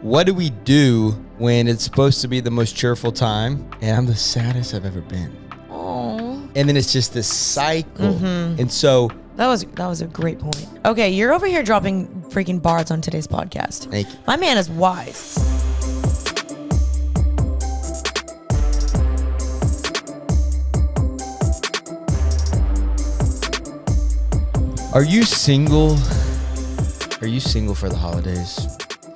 What do we do when it's supposed to be the most cheerful time and I'm the saddest I've ever been? Oh. And then it's just this cycle. And so that was a great point. Okay, you're over here dropping freaking bars on today's podcast. Thank you. My man is wise. Are you single? Are you single for the holidays?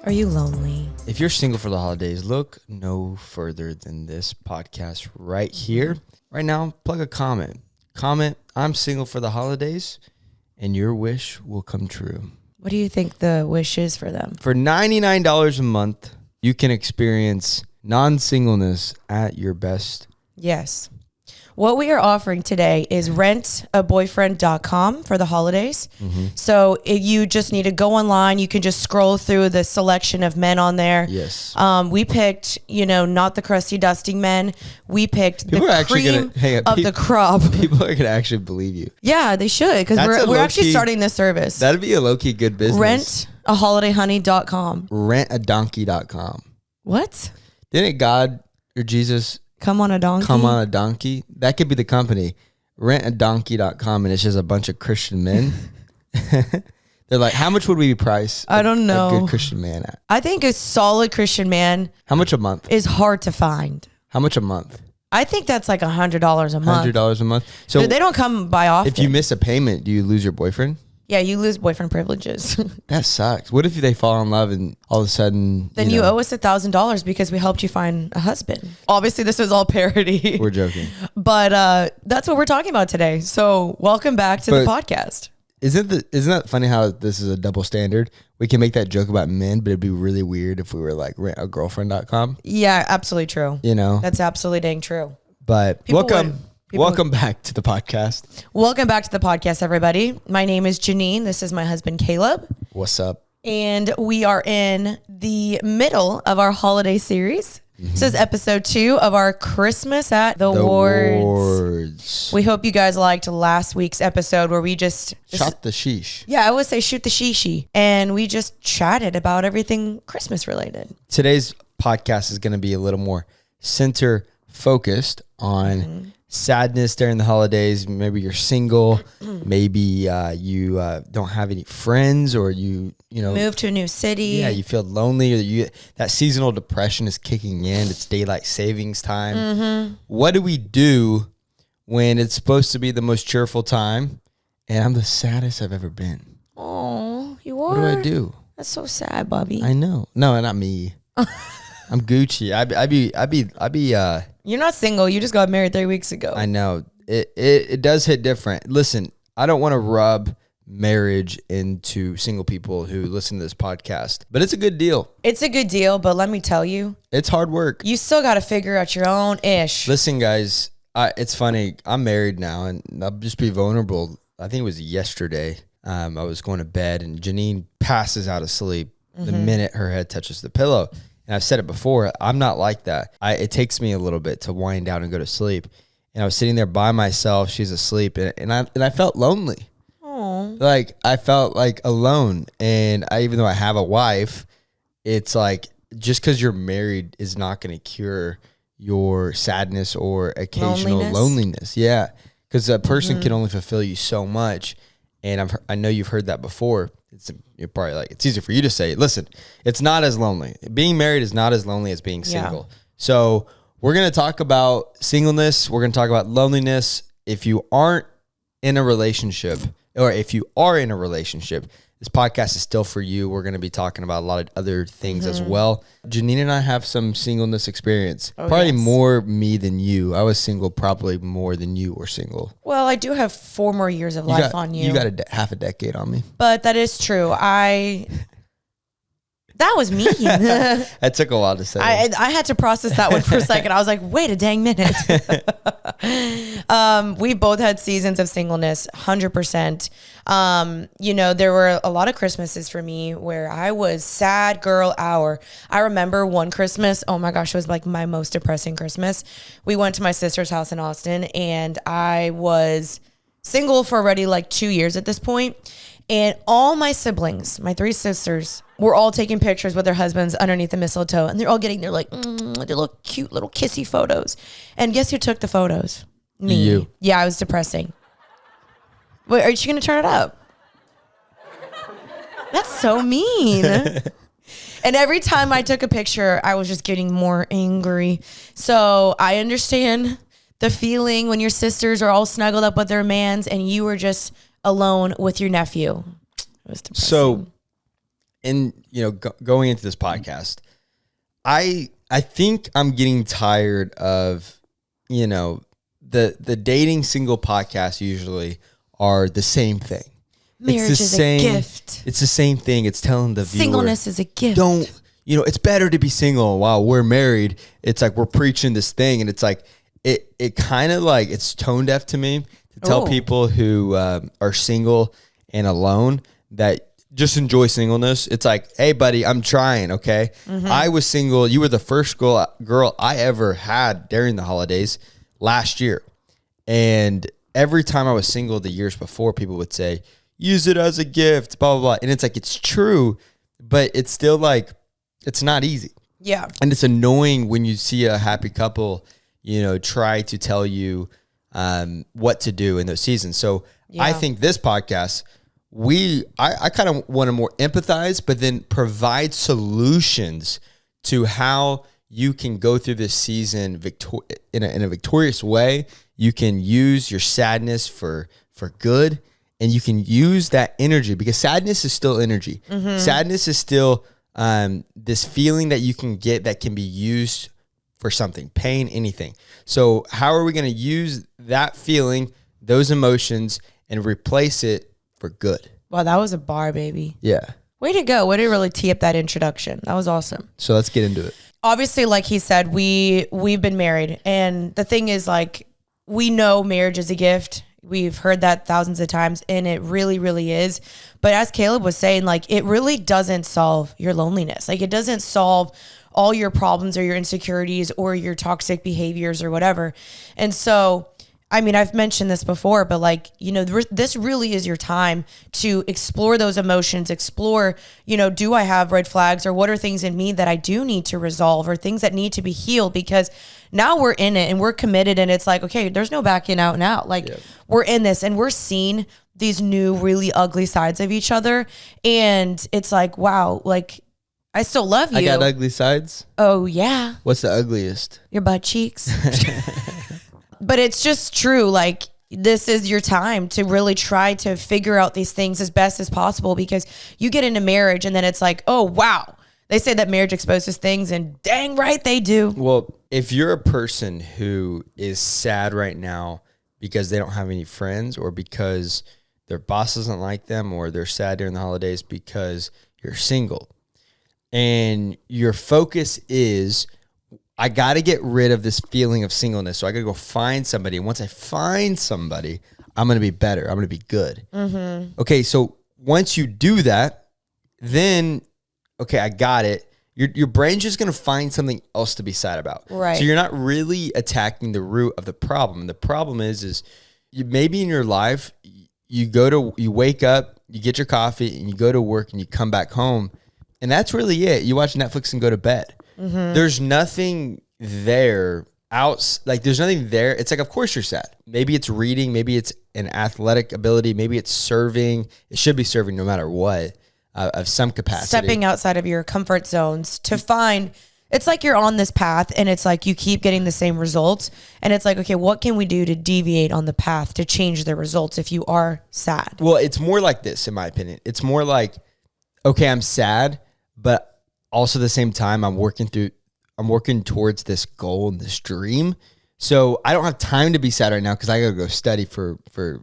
Are you lonely? If you're single for the holidays, look no further than this podcast right here. Right now, plug a comment. Comment, I'm single for the holidays, and your wish will come true. What do you think the wish is for them? For $99 a month, you can experience non-singleness at your best. Yes. What we are offering today is rentaboyfriend.com for the holidays. So if you just need to go online, you can just scroll through the selection of men on there. Yes. We picked, not the crusty, dusty men. We picked the cream of the crop. People are going to actually believe you. Yeah, they should, because we're actually starting this service. That'd be a low-key good business. Rentaholidayhoney.com. Rentadonkey.com. What? Didn't God or Jesus come on a donkey? Come on a donkey? That could be the company. Rentadonkey.com, and it's just a bunch of Christian men. They're like, how much would we price I don't know. a good Christian man at? I think a solid Christian man. How much a month? Is hard to find. How much a month? I think that's like $100 a month. $100 a month. So they don't come by often. If you miss a payment, do you lose your boyfriend? Yeah, you lose boyfriend privileges. That sucks. What if they fall in love and all of a sudden... Then you owe us $1,000 because we helped you find a husband. Obviously, this is all parody. We're joking. But that's what we're talking about today. So welcome back to the podcast. Isn't that funny how this is a double standard? We can make that joke about men, but it'd be really weird if we were like rentagirlfriend.com. Yeah, absolutely true. That's absolutely dang true. But welcome back to the podcast. Welcome back to the podcast, everybody. My name is Jeanine. This is my husband, Kaleb. What's up? And we are in the middle of our holiday series. This is episode 2 of our Christmas at the Wards. We hope you guys liked last week's episode where we just shot the sheesh. Yeah, I would say shoot the sheesh. And we just chatted about everything Christmas related. Today's podcast is going to be a little more center focused on sadness during the holidays. Maybe you're single. Maybe you don't have any friends, or you move to a new city. Yeah, you feel lonely, or that seasonal depression is kicking in. It's daylight savings time. What do we do when it's supposed to be the most cheerful time and I'm the saddest I've ever been? Oh, you are? What do I do? That's so sad, Bobby. I know. No, not me. I'm Gucci. I be You're not single. You just got married 3 weeks ago. I know. It does hit different. Listen, I don't want to rub marriage into single people who listen to this podcast, but it's a good deal. It's a good deal, but let me tell you, it's hard work. You still got to figure out your own ish. Listen, guys, it's funny. I'm married now, and I'll just be vulnerable. I think it was yesterday. I was going to bed, and Jeanine passes out of sleep the minute her head touches the pillow. And I've said it before, I'm not like that. It takes me a little bit to wind down and go to sleep. And I was sitting there by myself. She's asleep. And I felt lonely. Aww. Like, I felt like alone. And even though I have a wife, it's like, just because you're married is not going to cure your sadness or occasional loneliness. Yeah. Because a person can only fulfill you so much. And I know you've heard that before. You're probably like, it's easy for you to say, listen, it's not as lonely. Being married is not as lonely as being single. Yeah. So we're going to talk about singleness. We're going to talk about loneliness. If you aren't in a relationship, or if you are in a relationship, this podcast is still for you. We're going to be talking about a lot of other things as well. Jeanine and I have some singleness experience. Probably more me than you. I was single probably more than you were single. Well, I do have 4 more years of life on you. You got half a decade on me. But that is true. That was mean. That took a while to say. I had to process that one for a second. I was like, wait a dang minute. We both had seasons of singleness, 100%. There were a lot of Christmases for me where I was sad girl hour. I remember one Christmas, oh my gosh, it was like my most depressing Christmas. We went to my sister's house in Austin, and I was single for already like 2 years at this point. And all my siblings, my 3 sisters, were all taking pictures with their husbands underneath the mistletoe. And they're all getting their their little cute little kissy photos. And guess who took the photos? Me. You. Yeah, I was depressing. Wait, are you going to turn it up? That's so mean. And every time I took a picture, I was just getting more angry. So I understand the feeling when your sisters are all snuggled up with their mans and you were just alone with your nephew. It was depressing. So, going into this podcast, I think I'm getting tired of, the dating single podcasts usually are the same thing. Marriage is a gift. It's the same thing. It's telling the viewer. Singleness is a gift. It's better to be single while we're married. It's like we're preaching this thing. And it's like, it kind of like, it's tone deaf to me to tell people who are single and alone that just enjoy singleness. It's like, hey, buddy, I'm trying, okay? Mm-hmm. I was single. You were the first girl I ever had during the holidays last year. And every time I was single the years before, people would say, use it as a gift, blah, blah, blah. And it's like, it's true, but it's still like, it's not easy. Yeah. And it's annoying when you see a happy couple, try to tell you what to do in those seasons. So I think this podcast, I kind of want to more empathize, but then provide solutions to how you can go through this season in a victorious way. You can use your sadness for good. And you can use that energy because sadness is still energy. Mm-hmm. Sadness is still this feeling that you can get that can be used for something, pain, anything. So how are we going to use that feeling, those emotions, and replace it for good? Wow, that was a bar, baby. Yeah. Way to go. Way to really tee up that introduction. That was awesome. So let's get into it. Obviously, like he said, we've been married. And the thing is, like, we know marriage is a gift. We've heard that thousands of times, and it really, really is. But as Kaleb was saying, like, it really doesn't solve your loneliness. Like, it doesn't solve all your problems or your insecurities or your toxic behaviors or whatever. And so, I mean, I've mentioned this before, but like, this really is your time to explore those emotions, explore, do I have red flags or what are things in me that I do need to resolve or things that need to be healed? Because now we're in it and we're committed and it's like, okay, there's no backing out now. Like we're in this and we're seeing these new really ugly sides of each other. And it's like, wow, like I still love you. I got ugly sides? Oh yeah. What's the ugliest? Your butt cheeks. But it's just true. Like this is your time to really try to figure out these things as best as possible because you get into marriage and then it's like, oh, wow. They say that marriage exposes things and dang right they do. Well, if you're a person who is sad right now because they don't have any friends or because their boss doesn't like them or they're sad during the holidays because you're single and your focus is, I got to get rid of this feeling of singleness. So I got to go find somebody. And once I find somebody, I'm going to be better. I'm going to be good. Mm-hmm. Okay. So once you do that, then, okay, I got it. Your brain's just going to find something else to be sad about. Right. So you're not really attacking the root of the problem. The problem is maybe in your life, you wake up, you get your coffee and you go to work and you come back home. And that's really it. You watch Netflix and go to bed. Mm-hmm. There's nothing there there's nothing there. It's like, of course you're sad. Maybe it's reading. Maybe it's an athletic ability. Maybe it's serving. It should be serving no matter what, of some capacity. Stepping outside of your comfort zones to find, it's like you're on this path and it's like you keep getting the same results. And it's like, okay, what can we do to deviate on the path to change the results if you are sad? Well, it's more like this, in my opinion. It's more like, okay, I'm sad, but also at the same time, I'm working towards this goal and this dream. So I don't have time to be sad right now because I got to go study for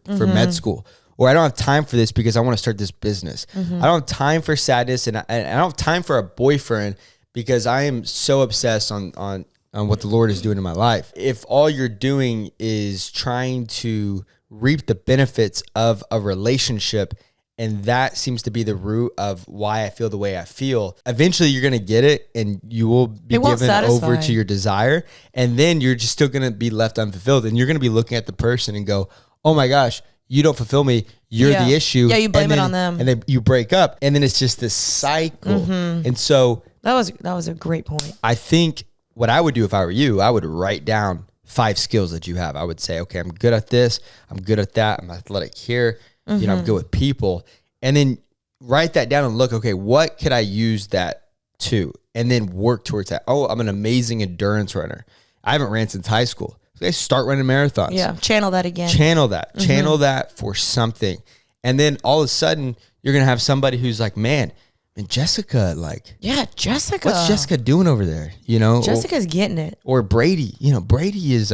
med school. Or I don't have time for this because I want to start this business. Mm-hmm. I don't have time for sadness and I don't have time for a boyfriend because I am so obsessed on what the Lord is doing in my life. If all you're doing is trying to reap the benefits of a relationship, and that seems to be the root of why I feel the way I feel, eventually you're going to get it and you will be given over to your desire. And then you're just still going to be left unfulfilled. And you're going to be looking at the person and go, oh my gosh, you don't fulfill me. You're the issue. Yeah, you blame it on them. And then you break up. And then it's just this cycle. And so that was a great point. I think what I would do if I were you, I would write down 5 skills that you have. I would say, okay, I'm good at this. I'm good at that. I'm athletic here. You know, I'm good with people. And then write that down and look, okay, what could I use that to? And then work towards that. Oh, I'm an amazing endurance runner. I haven't ran since high school. Okay, start running marathons. Yeah, channel that again. Channel that. Channel that for something. And then all of a sudden, you're going to have somebody who's like, man, and Jessica, like. Yeah, Jessica. What's Jessica doing over there? You know? Jessica's getting it. Or Brady. You know, Brady is,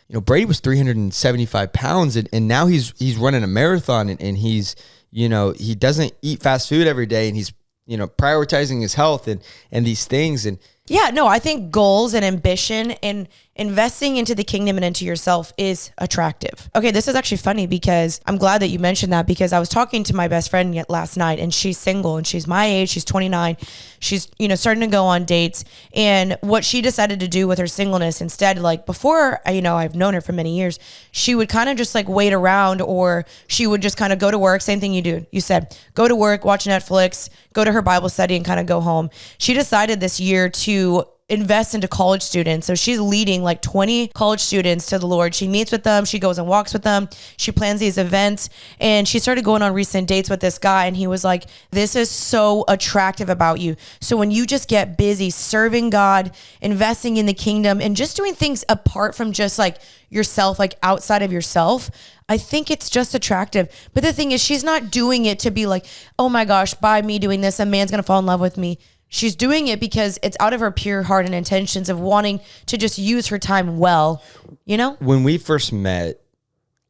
Brady was 375 pounds and now he's running a marathon and he's, you know, he doesn't eat fast food every day and he's, you know, prioritizing his health and these things. And yeah, no, I think goals and ambition and investing into the kingdom and into yourself is attractive. Okay, this is actually funny because I'm glad that you mentioned that, because I was talking to my best friend last night and she's single and she's my age, she's 29. She's, you know, starting to go on dates, and what she decided to do with her singleness instead, like before, you know, I've known her for many years, she would kind of just like wait around, or she would just kind of go to work. Same thing you said, go to work, watch Netflix, go to her Bible study and kind of go home. She decided this year to invest into college students. So she's leading like 20 college students to the Lord. She meets with them. She goes and walks with them. She plans these events, and she started going on recent dates with this guy. And he was like, this is so attractive about you. So when you just get busy serving God, investing in the kingdom, and just doing things apart from just like yourself, like outside of yourself, I think it's just attractive. But the thing is, she's not doing it to be like, oh my gosh, by me doing this, a man's going to fall in love with me. She's doing it because it's out of her pure heart and intentions of wanting to just use her time well, you know? When we first met,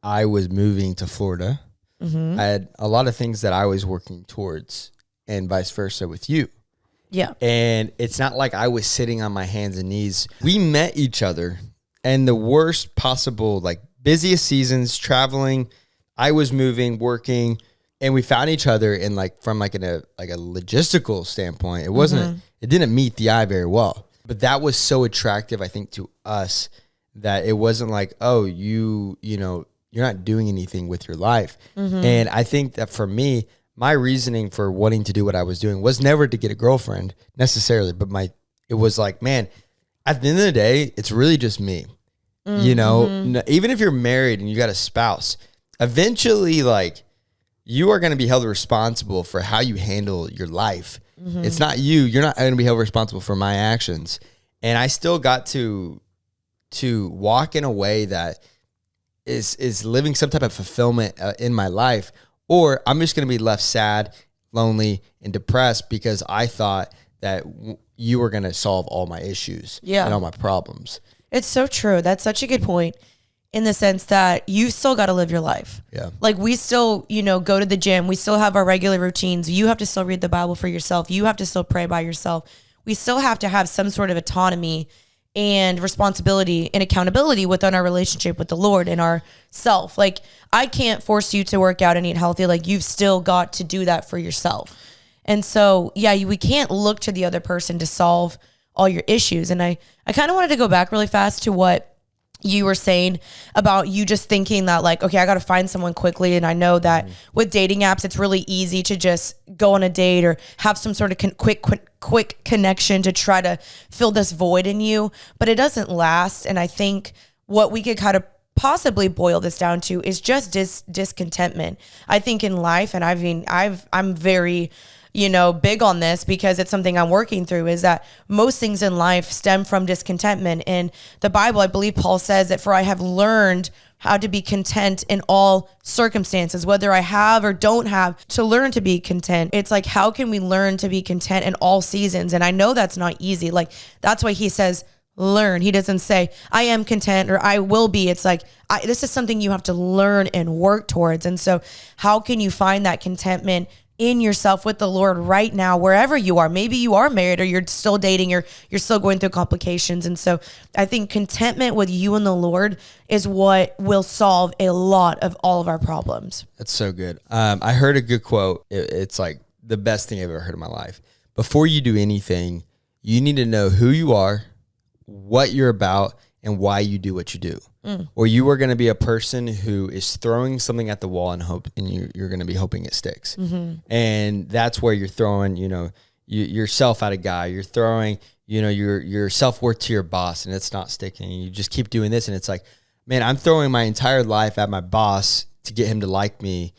I was moving to Florida. I had a lot of things that I was working towards, and vice versa with you. Yeah. And it's not like I was sitting on my hands and knees. We met each other, and the worst possible, like busiest seasons, traveling. I was moving, working. And we found each other in like from like a logistical standpoint. It wasn't it didn't meet the eye very well. But that was so attractive, I think, to us, that it wasn't like, oh, you know, you're not doing anything with your life. And I think that for me, my reasoning for wanting to do what I was doing was never to get a girlfriend necessarily, but it was like, man, at the end of the day, it's really just me. You know, even if you're married and you got a spouse, eventually, like, you are going to be held responsible for how you handle your life. It's not you. You're not going to be held responsible for my actions. And I still got to walk in a way that is living some type of fulfillment in my life, or I'm just going to be left sad, lonely, and depressed because I thought that you were going to solve all my issues and all my problems. It's so true. That's such a good point. In the sense that you still got to live your life. Yeah. Like we still, you know, go to the gym. We still have our regular routines. You have to still read the Bible for yourself. You have to still pray by yourself. We still have to have some sort of autonomy and responsibility and accountability within our relationship with the Lord and our self. Like I can't force you to work out and eat healthy. Like you've still got to do that for yourself. And so, yeah, we can't look to the other person to solve all your issues. And I kind of wanted to go back really fast to what you were saying about you just thinking that like, okay, I got to find someone quickly. And I know that with dating apps, it's really easy to just go on a date or have some sort of quick connection to try to fill this void in you, but it doesn't last. And I think what we could kind of possibly boil this down to is just discontentment. I think in life, and I mean, I'm very, you know, big on this because it's something I'm working through, is that most things in life stem from discontentment. In the Bible, I believe Paul says that, for I have learned how to be content in all circumstances, whether I have or don't have, to learn to be content. It's like, how can we learn to be content in all seasons? And I know that's not easy. Like, that's why he says, learn. He doesn't say, I am content or I will be. It's like, this is something you have to learn and work towards. And so how can you find that contentment in yourself with the Lord right now, wherever you are? Maybe you are married or you're still dating or you're still going through complications. And so I think contentment with you and the Lord is what will solve a lot of all of our problems. That's so good. I heard a good quote. It's like the best thing I've ever heard in my life. Before you do anything, you need to know who you are, what you're about, and why you do what you do. or you are going to be a person who is throwing something at the wall and you're going to be hoping it sticks. And that's where you're throwing, yourself at a guy. You're throwing, your self-worth to your boss, and it's not sticking. You just keep doing this, and it's like, man, I'm throwing my entire life at my boss to get him to like me,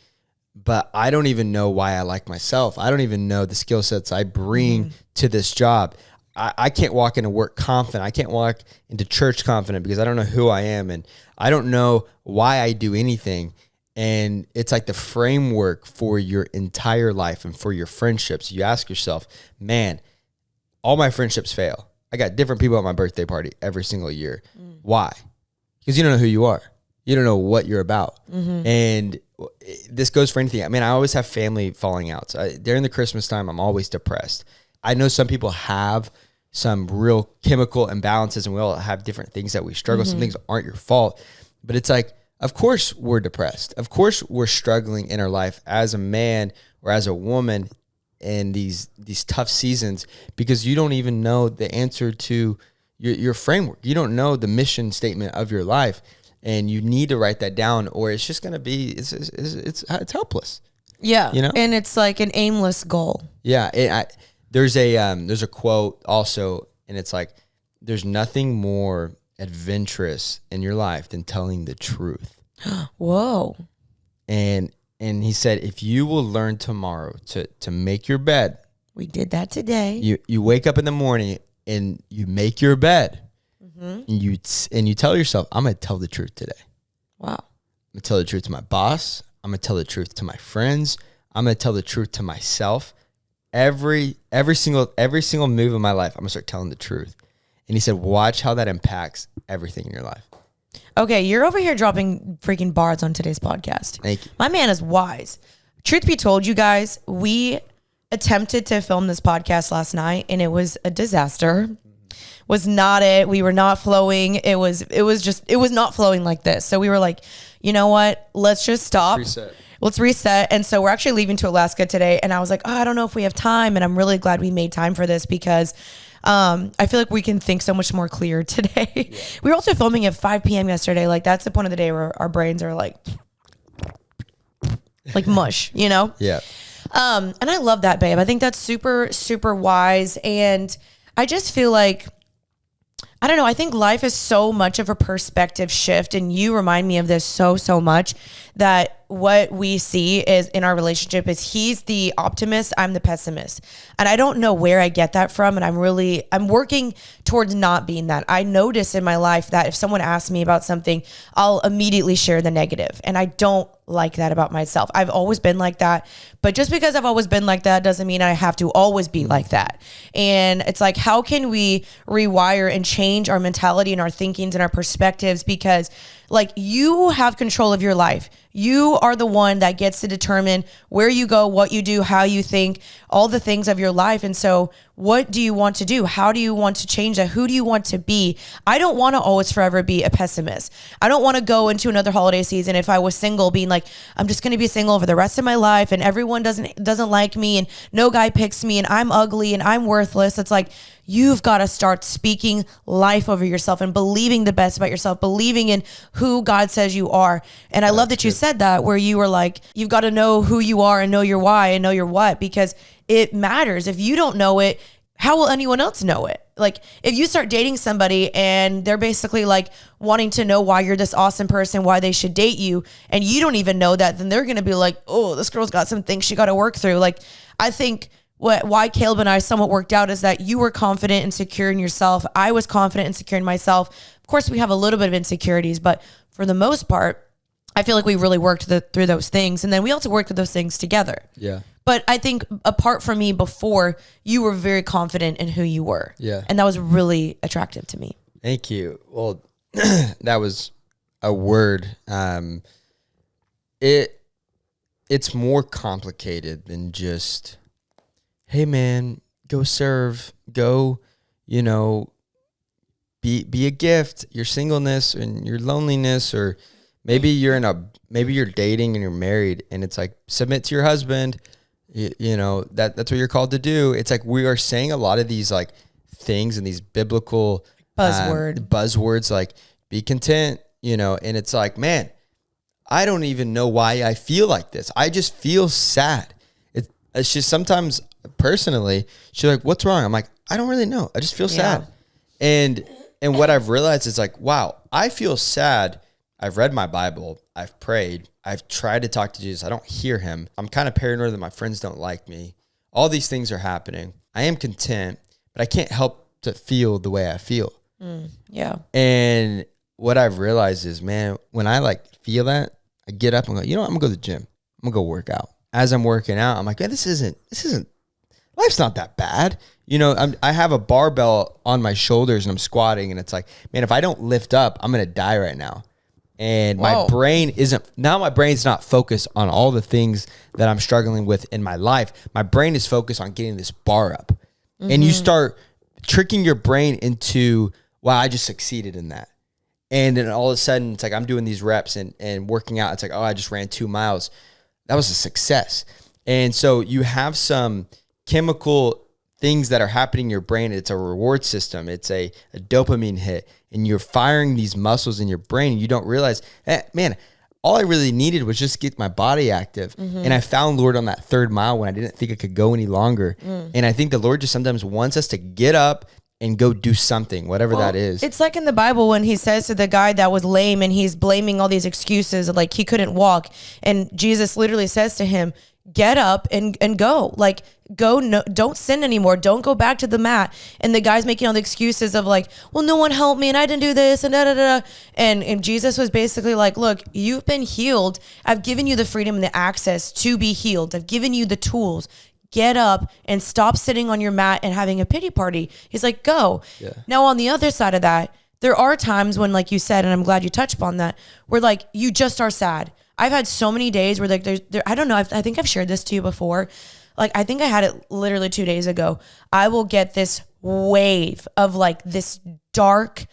but I don't even know why I like myself. I don't even know the skill sets I bring to this job. I can't walk into work confident. I can't walk into church confident because I don't know who I am, and I don't know why I do anything. And it's like the framework for your entire life and for your friendships. You ask yourself, man, all my friendships fail. I got different people at my birthday party every single year. Why? Because you don't know who you are. You don't know what you're about. And this goes for anything. I mean, I always have family falling outs. During the Christmas time, I'm always depressed. I know some people have some real chemical imbalances, and we all have different things that we struggle. Some things aren't your fault, but it's like, of course we're depressed. Of course we're struggling in our life as a man or as a woman in these tough seasons, because you don't even know the answer to your framework. You don't know the mission statement of your life, and you need to write that down, or it's just going to be, it's helpless. Yeah. And it's like an aimless goal. Yeah. There's a quote also, and it's like, there's nothing more adventurous in your life than telling the truth. Whoa. And he said, if you will learn tomorrow to make your bed. We did that today. You wake up in the morning and you make your bed. And you tell yourself, I'm going to tell the truth today. Wow. I'm going to tell the truth to my boss. I'm going to tell the truth to my friends. I'm going to tell the truth to myself. Every single move of my life, I'm going to start telling the truth. And he said, watch how that impacts everything in your life. Okay, you're over here dropping freaking bars on today's podcast. Thank you. My man is wise. Truth be told, you guys, we attempted to film this podcast last night, and it was a disaster. Was not it. We were not flowing. It was not flowing like this. So we were like, you know what? Let's just stop. Let's reset. And so we're actually leaving to Alaska today. And I was like, I don't know if we have time. And I'm really glad we made time for this, because I feel like we can think so much more clear today. Yeah. We were also filming at 5 p.m. yesterday. Like, that's the point of the day where our brains are like mush, Yeah. And I love that, babe. I think that's super, super wise. And I just feel like, I don't know. I think life is so much of a perspective shift, and you remind me of this so much, that what we see is in our relationship is he's the optimist, I'm the pessimist. And I don't know where I get that from. And I'm working towards not being that. I notice in my life that if someone asks me about something, I'll immediately share the negative. And I don't like that about myself. I've always been like that. But just because I've always been like that doesn't mean I have to always be like that. And it's like, how can we rewire and change our mentality and our thinkings and our perspectives? Because like, you have control of your life. You are the one that gets to determine where you go, what you do, how you think, all the things of your life. And so what do you want to do? How do you want to change that? Who do you want to be? I don't want to always forever be a pessimist. I don't want to go into another holiday season, if I was single, being like, I'm just going to be single for the rest of my life, and everyone doesn't like me, and no guy picks me, and I'm ugly and I'm worthless. It's like, you've got to start speaking life over yourself and believing the best about yourself, believing in who God says you are. And I love that you said that, where you were like, you've got to know who you are and know your why and know your what, because it matters. If you don't know it, how will anyone else know it? Like, if you start dating somebody and they're basically like wanting to know why you're this awesome person, why they should date you, and you don't even know that, then they're going to be like, oh, this girl's got some things she got to work through. Like, I think why Kaleb and I somewhat worked out is that you were confident and secure in yourself. I was confident and secure in myself. Of course, we have a little bit of insecurities, but for the most part, I feel like we really worked through those things. And then we also worked with those things together. Yeah. But I think apart from me before, you were very confident in who you were. Yeah. And that was really attractive to me. Thank you. Well, that was a word. It's more complicated than just, hey man, go serve, go, be a gift, your singleness and your loneliness, or maybe you're dating and you're married, and it's like, submit to your husband, that's what you're called to do. It's like, we are saying a lot of these like things and these biblical buzzwords, like be content, and it's like, man, I don't even know why I feel like this. I just feel sad. It's just sometimes personally, she's like, what's wrong? I'm like, I don't really know. I just feel sad. And what I've realized is like, wow, I feel sad. I've read my Bible. I've prayed. I've tried to talk to Jesus. I don't hear him. I'm kind of paranoid that my friends don't like me. All these things are happening. I am content, but I can't help to feel the way I feel. Yeah. And what I've realized is, man, when I like feel that, I get up and go, you know what? I'm gonna go to the gym. I'm gonna go work out. As I'm working out, I'm like, man, this isn't, life's not that bad. I have a barbell on my shoulders and I'm squatting, and it's like, man, if I don't lift up, I'm gonna die right now. And my brain's not focused on all the things that I'm struggling with in my life. My brain is focused on getting this bar up. And you start tricking your brain into, wow, I just succeeded in that. And then all of a sudden, it's like I'm doing these reps and working out. It's like, oh, I just ran 2 miles. That was a success. And so you have some chemical things that are happening in your brain. It's a reward system. It's a dopamine hit. And you're firing these muscles in your brain. And you don't realize, man, all I really needed was just get my body active. And I found Lord on that 3rd mile when I didn't think I could go any longer. And I think the Lord just sometimes wants us to get up and go do something, whatever that is. It's like in the Bible when he says to the guy that was lame and he's blaming all these excuses, like he couldn't walk. And Jesus literally says to him, get up and go. Like, go, no, don't sin anymore. Don't go back to the mat. And the guy's making all the excuses of like, well, no one helped me and I didn't do this and da da da. And Jesus was basically like, look, you've been healed. I've given you the freedom and the access to be healed. I've given you the tools. Get up and stop sitting on your mat and having a pity party. He's like, go. Yeah. Now, on the other side of that, there are times when, like you said, and I'm glad you touched upon that, where like you just are sad. I've had so many days where like I don't know, I think I've shared this to you before. Like, I think I had it literally 2 days ago. I will get this wave of like this dark,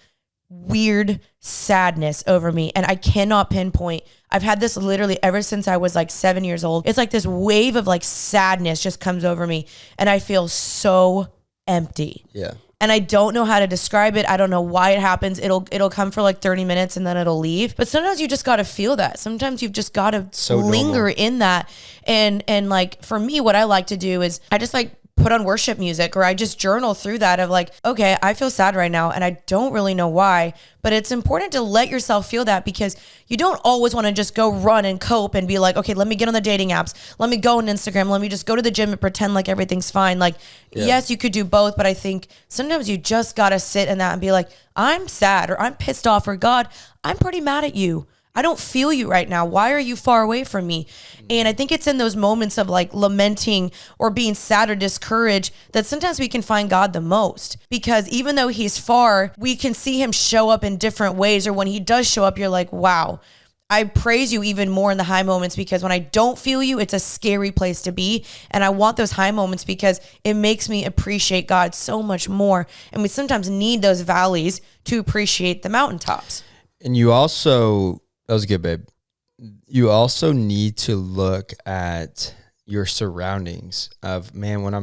weird sadness over me. And I cannot pinpoint. I've had this literally ever since I was like 7 years old. It's like this wave of like sadness just comes over me. And I feel so empty. Yeah. And I don't know how to describe it. I don't know why it happens. It'll come for like 30 minutes and then it'll leave. But sometimes you just got to feel that. Sometimes you've just got to linger in that. And like for me, what I like to do is I just like put on worship music, or I just journal through that of like, okay, I feel sad right now and I don't really know why, but it's important to let yourself feel that, because you don't always want to just go run and cope and be like, okay, let me get on the dating apps. Let me go on Instagram. Let me just go to the gym and pretend like everything's fine. Like, yes, you could do both, but I think sometimes you just got to sit in that and be like, I'm sad, or I'm pissed off, or God, I'm pretty mad at you. I don't feel you right now. Why are you far away from me? And I think it's in those moments of like lamenting or being sad or discouraged that sometimes we can find God the most, because even though he's far, we can see him show up in different ways. Or when he does show up, you're like, wow, I praise you even more in the high moments, because when I don't feel you, it's a scary place to be. And I want those high moments because it makes me appreciate God so much more. And we sometimes need those valleys to appreciate the mountaintops. And you also... That was good, babe. You also need to look at your surroundings of, man, when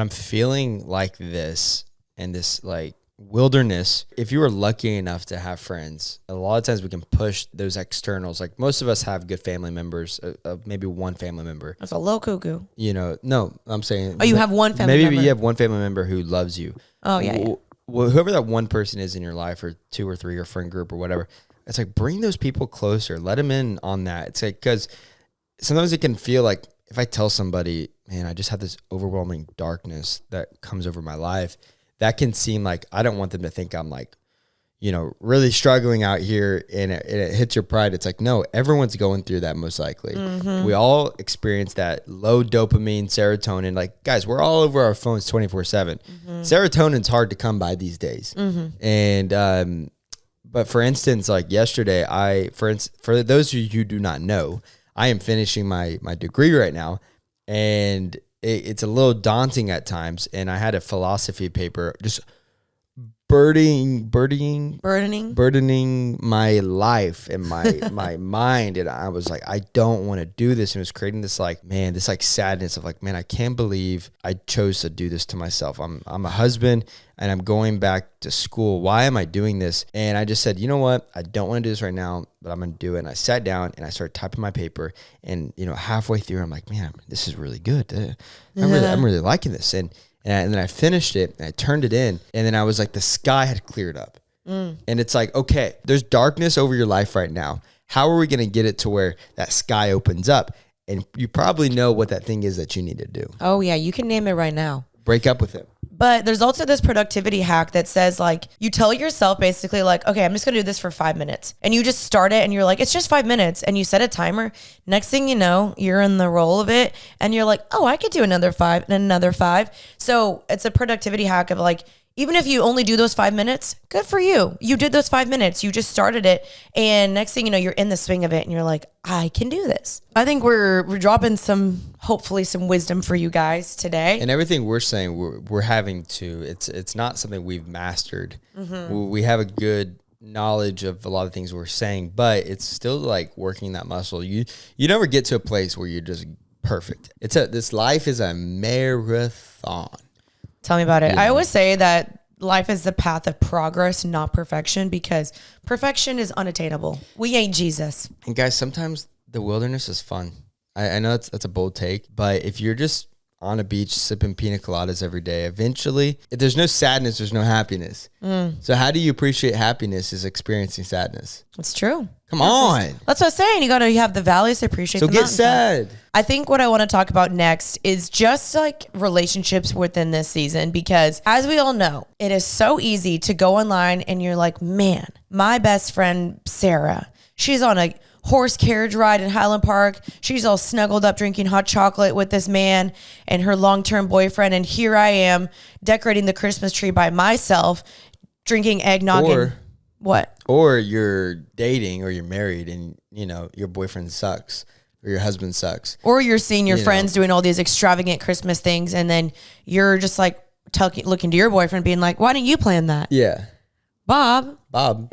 I'm feeling like this and this like wilderness, if you are lucky enough to have friends, a lot of times we can push those externals. Like most of us have good family members, maybe one family member. That's a low cuckoo. No, I'm saying. Oh, you have one family member. Maybe you have one family member who loves you. Oh, yeah. Well, whoever that one person is in your life, or 2 or 3 or friend group or whatever, it's like, bring those people closer. Let them in on that. It's like, because sometimes it can feel like if I tell somebody, man, I just have this overwhelming darkness that comes over my life, that can seem like I don't want them to think I'm like, really struggling out here, and it hits your pride. It's like, no, everyone's going through that most likely. Mm-hmm. We all experience that low dopamine, serotonin. Like, guys, we're all over our phones 24/7. Mm-hmm. Serotonin's hard to come by these days. Mm-hmm. And, but for instance, like yesterday, for those of you who do not know, I am finishing my degree right now, and it's a little daunting at times. And I had a philosophy paper just burdening my life and my mind. And I was like, I don't want to do this. And it was creating this like, man, this like sadness of like, man, I can't believe I chose to do this to myself. I'm a husband and I'm going back to school. Why am I doing this? And I just said, you know what? I don't want to do this right now, but I'm going to do it. And I sat down and I started typing my paper, and, you know, halfway through, I'm like, man, this is really good. I'm really liking this. And then I finished it and I turned it in, and then I was like, the sky had cleared up. And it's like, okay, there's darkness over your life right now. How are we going to get it to where that sky opens up? And you probably know what that thing is that you need to do. Oh yeah. You can name it right now. Break up with him. But there's also this productivity hack that says like, you tell yourself basically like, okay, I'm just going to do this for 5 minutes, and you just start it and you're like, it's just 5 minutes, and you set a timer. Next thing you know, you're in the role of it and you're like, oh, I could do another 5 and another 5. So it's a productivity hack of like, even if you only do those 5 minutes, good for you. You did those 5 minutes. You just started it. And next thing you know, you're in the swing of it and you're like, I can do this. I think we're dropping hopefully some wisdom for you guys today. And everything we're saying, we're having to, it's not something we've mastered. We have a good knowledge of a lot of things we're saying, but it's still like working that muscle. You never get to a place where you're just perfect. This life is a marathon. Tell me about it. Yeah. I always say that life is the path of progress, not perfection, because perfection is unattainable. We ain't Jesus. And guys, sometimes the wilderness is fun. I know that's a bold take, but if you're just on a beach sipping pina coladas every day, eventually, if there's no sadness, there's no happiness. So how do you appreciate happiness is experiencing sadness. It's true. Come on. That's what I'm saying. You have the valleys to appreciate the mountains. So get sad. I think what I want to talk about next is just like relationships within this season, because as we all know, it is so easy to go online and you're like, man, my best friend, Sarah, she's on a horse carriage ride in Highland Park. She's all snuggled up drinking hot chocolate with this man and her long-term boyfriend. And here I am decorating the Christmas tree by myself, drinking eggnog. What? Or you're dating or you're married and, you know, your boyfriend sucks or your husband sucks. Or you're seeing your friends doing all these extravagant Christmas things, and then you're just like looking to your boyfriend being like, why didn't you plan that? Yeah. Bob,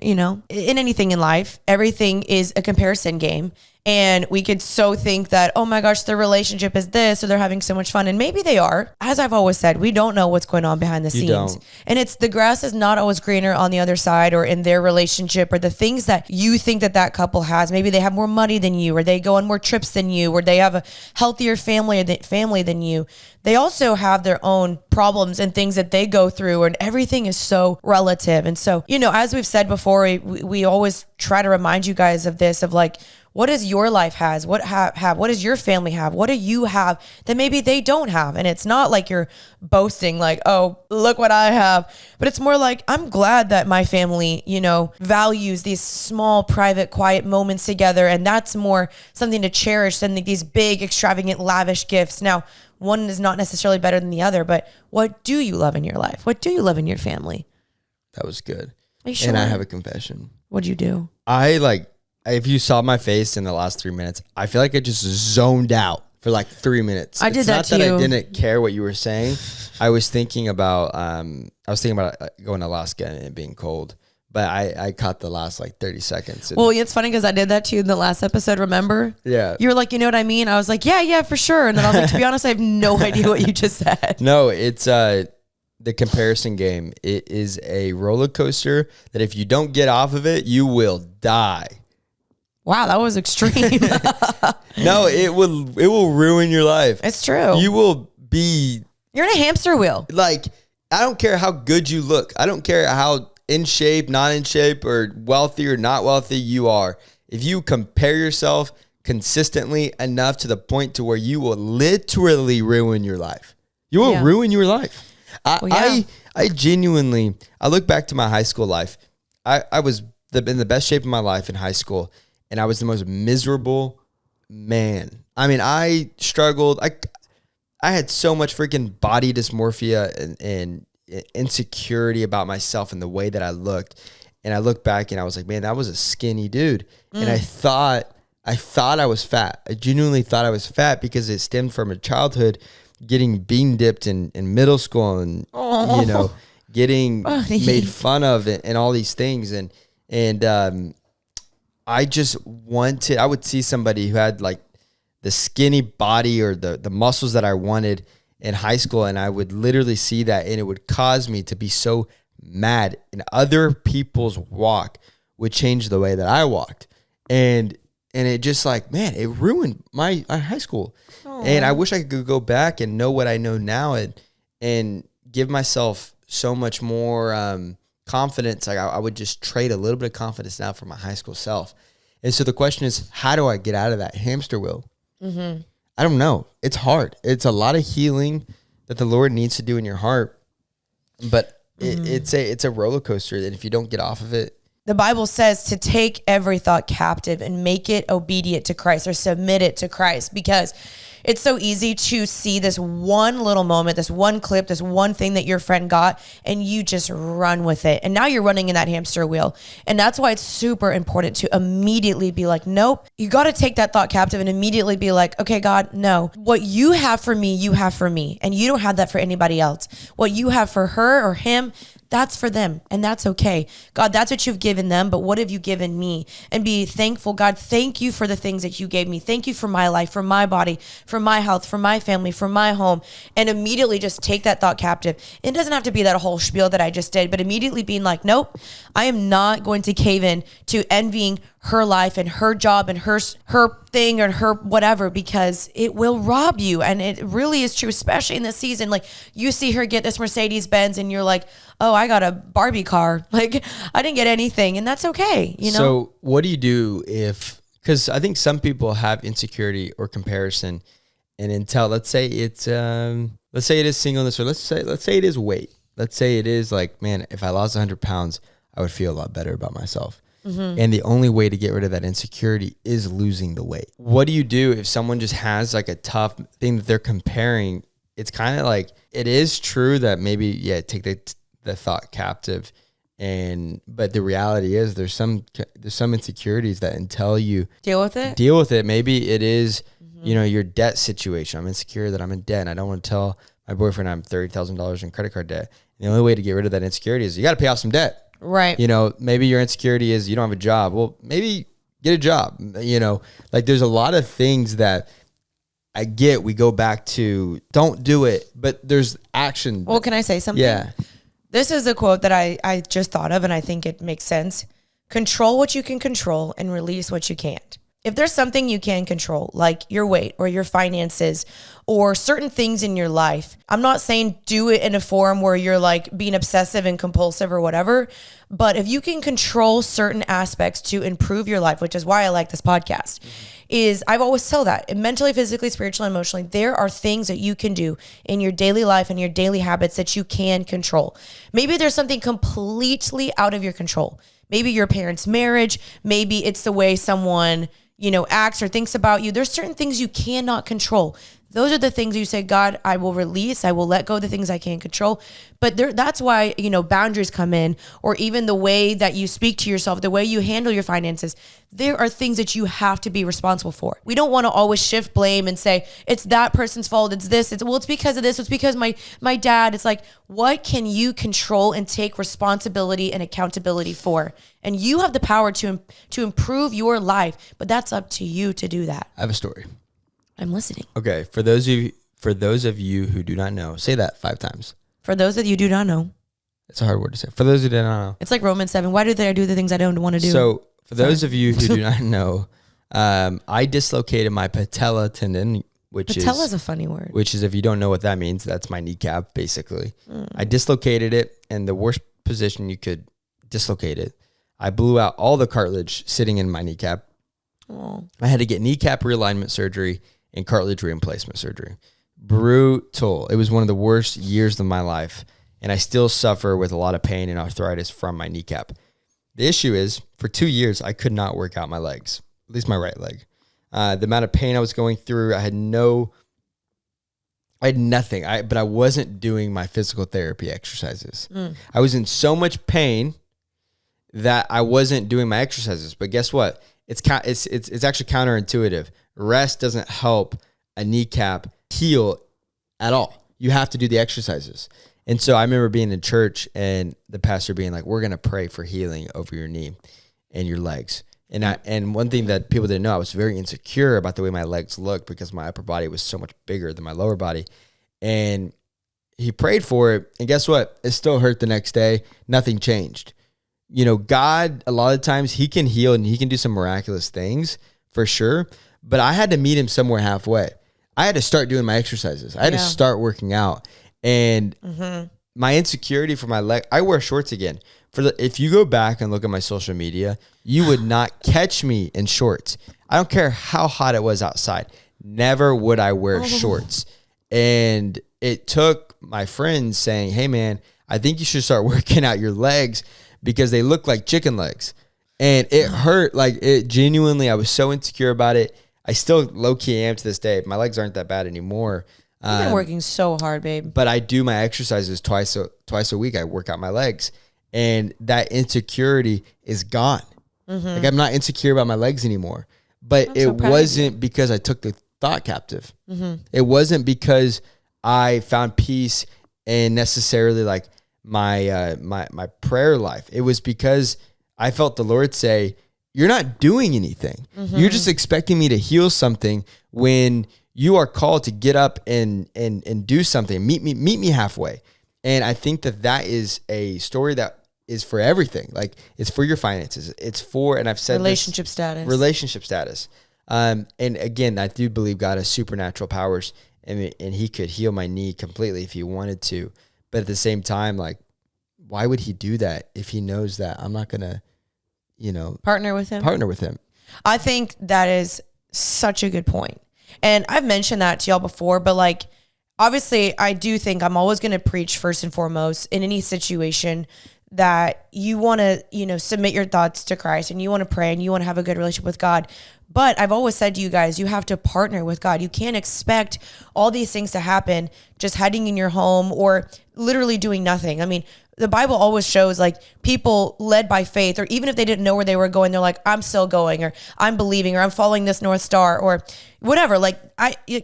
you know, in anything in life, everything is a comparison game. And we could so think that, oh my gosh, their relationship is this, or they're having so much fun. And maybe they are. As I've always said, we don't know what's going on behind the scenes. And it's the grass is not always greener on the other side, or in their relationship, or the things that you think that couple has. Maybe they have more money than you, or they go on more trips than you, or they have a healthier family than you. They also have their own problems and things that they go through, and everything is so relative. And so, you know, as we've said before, we always try to remind you guys of this, of like, what does your life has? What does your family have? What do you have that maybe they don't have? And it's not like you're boasting like, oh, look what I have. But it's more like, I'm glad that my family, you know, values these small, private, quiet moments together. And that's more something to cherish than these big, extravagant, lavish gifts. Now, one is not necessarily better than the other, but what do you love in your life? What do you love in your family? That was good. Are you sure? And I have a confession. What'd you do? If you saw my face in the last 3 minutes, I feel like I just zoned out for like 3 minutes. I did that too. It's not that I didn't care what you were saying. I was thinking about going to Alaska and it being cold, but I caught the last like 30 seconds. Well, it's funny because I did that too in the last episode. Remember? Yeah. You were like, you know what I mean? I was like, yeah, for sure. And then I was like, to be honest, I have no idea what you just said. No, it's the comparison game. It is a roller coaster that if you don't get off of it, you will die. Wow, that was extreme. No, it will ruin your life. It's true. You're in a hamster wheel. Like, I don't care how good you look. I don't care how in shape, not in shape, or wealthy or not wealthy you are. If you compare yourself consistently enough to the point to where you will literally ruin your life. You will ruin your life. I genuinely, I look back to my high school life. I was in the best shape of my life in high school. And I was the most miserable man. I mean, I struggled. I had so much freaking body dysmorphia and insecurity about myself and the way that I looked. And I look back and I was like, man, that was a skinny dude. And I thought I was fat. I genuinely thought I was fat because it stemmed from a childhood getting bean dipped in middle school and, you know, getting made fun of and all these things. And I just I would see somebody who had like the skinny body or the muscles that I wanted in high school. And I would literally see that, and it would cause me to be so mad, and other people's walk would change the way that I walked. And it just like, man, it ruined my high school. Aww. And I wish I could go back and know what I know now and give myself so much more confidence. Like I would just trade a little bit of confidence now for my high school self. And so the question is, how do I get out of that hamster wheel? Mm-hmm. I don't know. It's hard. It's a lot of healing that the Lord needs to do in your heart, but it's a roller coaster. And if you don't get off of it, the Bible says to take every thought captive and make it obedient to Christ, or submit it to Christ, because it's so easy to see this one little moment, this one clip, this one thing that your friend got, and you just run with it. And now you're running in that hamster wheel. And that's why it's super important to immediately be like, nope, you got to take that thought captive and immediately be like, okay, God, no, what you have for me, you have for me. And you don't have that for anybody else. What you have for her or him, that's for them, and that's okay. God, that's what you've given them, but what have you given me? And be thankful. God, thank you for the things that you gave me. Thank you for my life, for my body, for my health, for my family, for my home. And immediately just take that thought captive. It doesn't have to be that whole spiel that I just did, but immediately being like, nope, I am not going to cave in to envying her life and her job and her thing or her whatever, because it will rob you. And it really is true, especially in this season. Like, you see her get this Mercedes Benz and you're like, oh, I got a Barbie car. Like, I didn't get anything, and that's okay. You know? So what do you do because I think some people have insecurity or comparison, and let's say it is singleness, or let's say it is weight. Let's say it is like, man, if I lost 100 pounds, I would feel a lot better about myself. Mm-hmm. And the only way to get rid of that insecurity is losing the weight. What do you do if someone just has like a tough thing that they're comparing? It's kind of like, it is true that maybe, take the thought captive, but the reality is there's some insecurities that until you deal with it, maybe it is, your debt situation. I'm insecure that I'm in debt, and I don't want to tell my boyfriend I'm $30,000 in credit card debt. And the only way to get rid of that insecurity is you got to pay off some debt. Right. Maybe your insecurity is you don't have a job. Well, maybe get a job. Like there's a lot of things that I get. We go back to don't do it, but there's action. Well, can I say something? Yeah. This is a quote that I just thought of, and I think it makes sense. Control what you can control and release what you can't. If there's something you can control, like your weight or your finances or certain things in your life, I'm not saying do it in a form where you're like being obsessive and compulsive or whatever, but if you can control certain aspects to improve your life, which is why I like this podcast, is I've always told that mentally, physically, spiritually, emotionally, there are things that you can do in your daily life and your daily habits that you can control. Maybe there's something completely out of your control. Maybe your parents' marriage, maybe it's the way someone acts or thinks about you. There's certain things you cannot control. Those are the things you say, God, I will release. I will let go of the things I can't control. But that's why, boundaries come in, or even the way that you speak to yourself, the way you handle your finances. There are things that you have to be responsible for. We don't want to always shift blame and say, it's that person's fault. It's this. It's because of this. It's because my dad. It's like, what can you control and take responsibility and accountability for? And you have the power to improve your life, but that's up to you to do that. I have a story. I'm listening. Okay. For those of you who do not know, say that 5 times. For those of you who do not know. It's a hard word to say. For those who do not know. It's like Romans 7. Why do I do the things I don't want to do? So for those of you who do not know, I dislocated my patella tendon, patella is a funny word. Which is, if you don't know what that means, that's my kneecap, basically. I dislocated it, and the worst position you could dislocate it. I blew out all the cartilage sitting in my kneecap. Oh. I had to get kneecap realignment surgery and cartilage reemplacement surgery. Brutal. It was one of the worst years of my life, and I still suffer with a lot of pain and arthritis from my kneecap. The issue is, for 2 years, I could not work out my legs, at least my right leg. The amount of pain I was going through, I had nothing. But I wasn't doing my physical therapy exercises. I was in so much pain that I wasn't doing my exercises. But guess what? It's actually counterintuitive. Rest doesn't help a kneecap heal at all. You have to do the exercises. And so I remember being in church and the pastor being like, we're going to pray for healing over your knee and your legs. And one thing that people didn't know, I was very insecure about the way my legs looked because my upper body was so much bigger than my lower body. And he prayed for it. And guess what? It still hurt the next day. Nothing changed. You know, God, a lot of times he can heal and he can do some miraculous things for sure. But I had to meet him somewhere halfway. I had to start doing my exercises. I had to start working out. And my insecurity for my leg, I wear shorts again. If you go back and look at my social media, you would not catch me in shorts. I don't care how hot it was outside. Never would I wear shorts. And it took my friends saying, hey man, I think you should start working out your legs because they look like chicken legs. And it hurt. Like it genuinely, I was so insecure about it. I still low-key am to this day. My legs aren't that bad anymore. You've been working so hard, babe. But I do my exercises twice a week. I work out my legs. And that insecurity is gone. Like I'm not insecure about my legs anymore. But it wasn't because I took the thought captive. It wasn't because I found peace in necessarily like my prayer life. It was because I felt the Lord say, you're not doing anything. You're just expecting me to heal something when you are called to get up and do something. Meet me halfway. And I think that is a story that is for everything. Like it's for your finances. It's for, and I've said relationship status. And again, I do believe God has supernatural powers and he could heal my knee completely if he wanted to. But at the same time, like, why would he do that if he knows that I'm not going to, partner with him? I think that is such a good point. And I've mentioned that to y'all before, but like, obviously I do think I'm always going to preach first and foremost in any situation that you want to, submit your thoughts to Christ and you want to pray and you want to have a good relationship with God. But I've always said to you guys, you have to partner with God. You can't expect all these things to happen just hiding in your home or literally doing nothing. I mean, the Bible always shows like people led by faith, or even if they didn't know where they were going, they're like, I'm still going, or I'm believing, or I'm following this North Star, or whatever. Like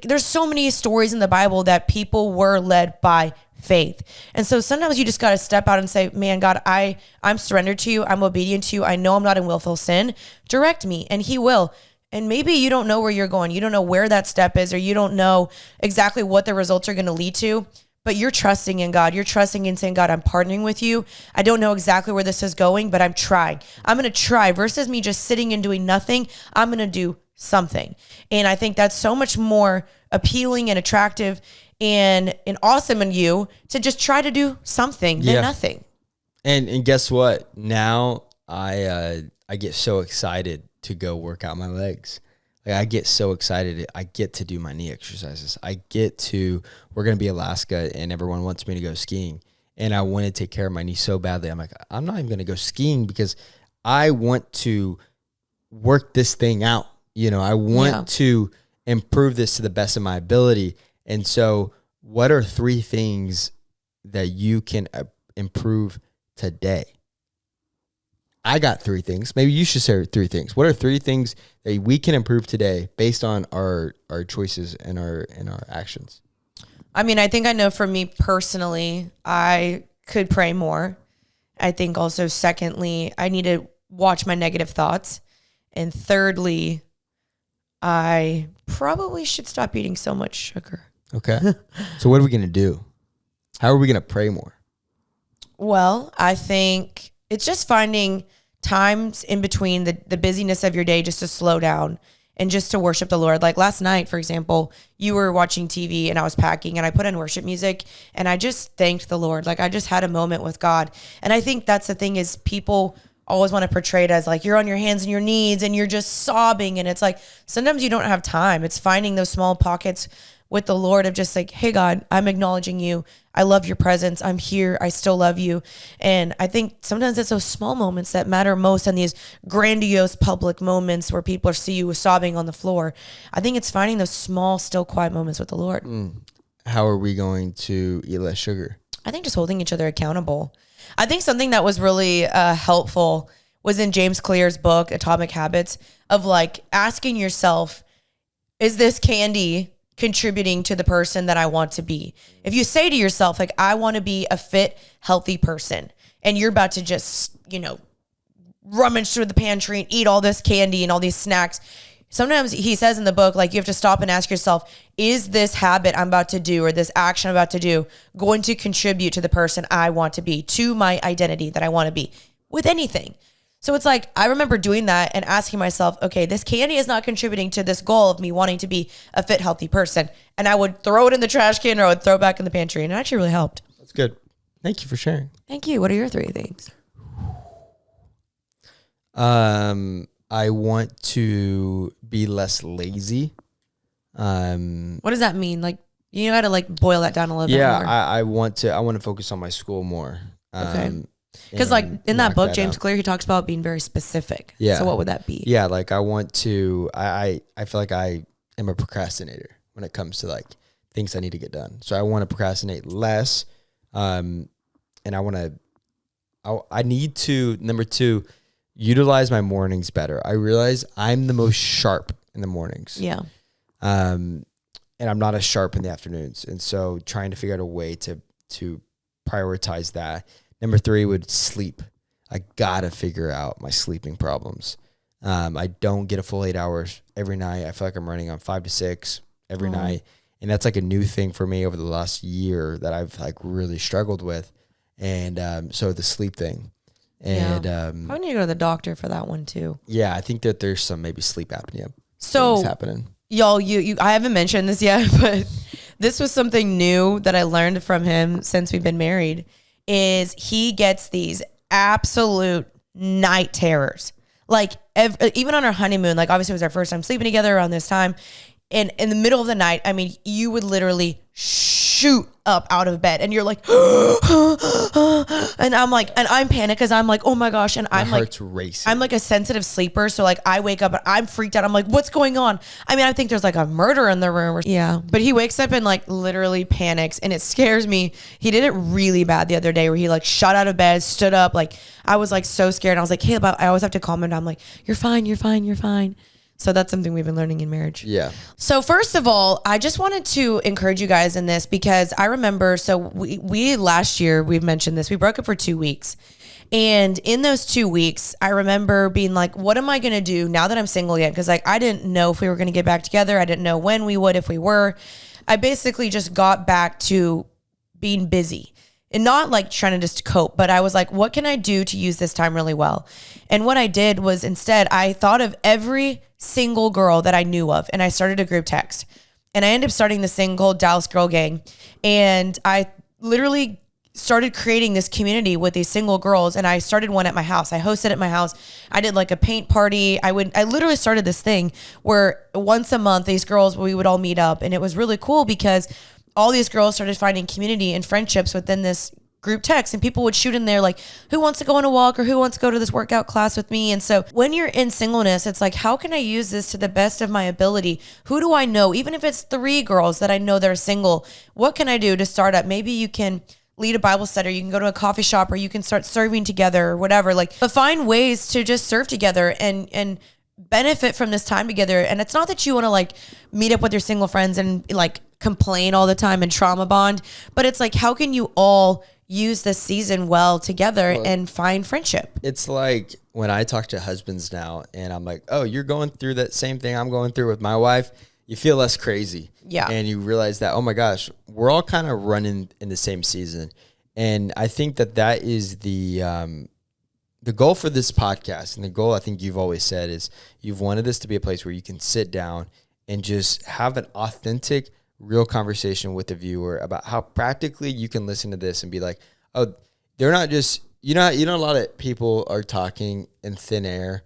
there's so many stories in the Bible that people were led by faith. And so sometimes you just got to step out and say, man, God, I'm surrendered to you. I'm obedient to you. I know I'm not in willful sin. Direct me. And he will. And maybe you don't know where you're going. You don't know where that step is, or you don't know exactly what the results are going to lead to, but you're trusting in God. You're trusting in saying, God, I'm partnering with you. I don't know exactly where this is going, but I'm trying. I'm going to try versus me just sitting and doing nothing. I'm going to do something. And I think that's so much more appealing and attractive and awesome in you to just try to do something than nothing. And guess what? Now I get so excited to go work out my legs. Like I get so excited. I get to do my knee exercises. We're going to be in Alaska and everyone wants me to go skiing. And I want to take care of my knee so badly. I'm like, I'm not even going to go skiing because I want to work this thing out. I want to improve this to the best of my ability. And so what are 3 things that you can improve today? I got 3 things. Maybe you should say 3 things. What are 3 things that we can improve today based on our choices and our actions? I mean, I think I know for me personally, I could pray more. I think also secondly, I need to watch my negative thoughts. And thirdly, I probably should stop eating so much sugar. Okay. So what are we going to do? How are we going to pray more? Well, I think it's just finding times in between the busyness of your day just to slow down and just to worship the Lord. Like last night, for example, you were watching TV and I was packing and I put in worship music and I just thanked the Lord. Like I just had a moment with God. And I think that's the thing is people always want to portray it as like you're on your hands and your knees and you're just sobbing. And it's like sometimes you don't have time. It's finding those small pockets with the Lord of just like, hey, God, I'm acknowledging you. I love your presence. I'm here. I still love you. And I think sometimes it's those small moments that matter most than these grandiose public moments where people see you sobbing on the floor. I think it's finding those small, still quiet moments with the Lord. How are we going to eat less sugar? I think just holding each other accountable. I think something that was really helpful was in James Clear's book, Atomic Habits, of like asking yourself, is this candy contributing to the person that I want to be. If you say to yourself, like, I want to be a fit, healthy person, and you're about to just, rummage through the pantry and eat all this candy and all these snacks. Sometimes he says in the book, like, you have to stop and ask yourself, is this habit I'm about to do or this action I'm about to do going to contribute to the person I want to be, to my identity that I want to be with anything? So it's like, I remember doing that and asking myself, okay, this candy is not contributing to this goal of me wanting to be a fit, healthy person. And I would throw it in the trash can or I would throw it back in the pantry. And it actually really helped. That's good. Thank you for sharing. Thank you. What are your 3 things? I want to be less lazy. What does that mean? Like, you got to like boil that down a little bit more. Yeah, I want to focus on my school more. Okay. Because like in that book, James Clear, he talks about being very specific. Yeah. So what would that be? Yeah, like I want to, I feel like I am a procrastinator when it comes to like things I need to get done. So I want to procrastinate less. And I need to, number 2, utilize my mornings better. I realize I'm the most sharp in the mornings. Yeah. And I'm not as sharp in the afternoons. And so trying to figure out a way to prioritize that. Number 3 would sleep. I gotta figure out my sleeping problems. I don't get a full 8 hours every night. I feel like I'm running on 5 to 6 every night. And that's like a new thing for me over the last year that I've like really struggled with. And so the sleep thing. And I need to go to the doctor for that one too. Yeah, I think that there's some maybe sleep apnea things happening. Y'all, I haven't mentioned this yet, but this was something new that I learned from him since we've been married. Is he gets these absolute night terrors. Like even on our honeymoon, like obviously it was our first time sleeping together around this time. And in the middle of the night, I mean, you would literally shoot up out of bed and you're like, and I'm like, and I'm panicked because I'm like, oh my gosh. And I'm my like, heart's racing. I'm like a sensitive sleeper. So like I wake up and I'm freaked out. I'm like, what's going on? I mean, I think there's like a murder in the room. Yeah. But he wakes up and like literally panics and it scares me. He did it really bad the other day where he like shot out of bed, stood up. Like I was like so scared. And I was like, hey, I always have to calm him down. I'm like, you're fine. You're fine. You're fine. So that's something we've been learning in marriage. Yeah. So first of all, I just wanted to encourage you guys in this because I remember, so we last year, we've mentioned this, we broke up for 2 weeks. And in those 2 weeks, I remember being like, what am I going to do now that I'm single again? Because like, I didn't know if we were going to get back together. I didn't know when we would, if we were. I basically just got back to being busy. And not like trying to just cope, but I was like, what can I do to use this time really well? And what I did was instead, I thought of every single girl that I knew of, and I started a group text. And I ended up starting the single Dallas Girl Gang. And I literally started creating this community with these single girls. And I started one at my house. I hosted at my house. I did like a paint party. I literally started this thing where once a month, these girls, we would all meet up. And it was really cool because all these girls started finding community and friendships within this group text, and people would shoot in there like, who wants to go on a walk or who wants to go to this workout class with me? And so when you're in singleness, it's like, how can I use this to the best of my ability? Who do I know? Even if it's 3 girls that I know that are single, what can I do to start up? Maybe you can lead a Bible study, or you can go to a coffee shop, or you can start serving together or whatever. Like, but find ways to just serve together and benefit from this time together. And it's not that you want to like meet up with your single friends and like complain all the time and trauma bond, but it's like, how can you all use this season well together and find friendship? It's like when I talk to husbands now and I'm like, oh, you're going through that same thing I'm going through with my wife. You feel less crazy. Yeah. And you realize that, oh my gosh, we're all kind of running in the same season. And I think that is the goal for this podcast. And the goal I think you've always said is you've wanted this to be a place where you can sit down and just have an authentic, real conversation with the viewer about how practically you can listen to this and be like, oh, they're not just, a lot of people are talking in thin air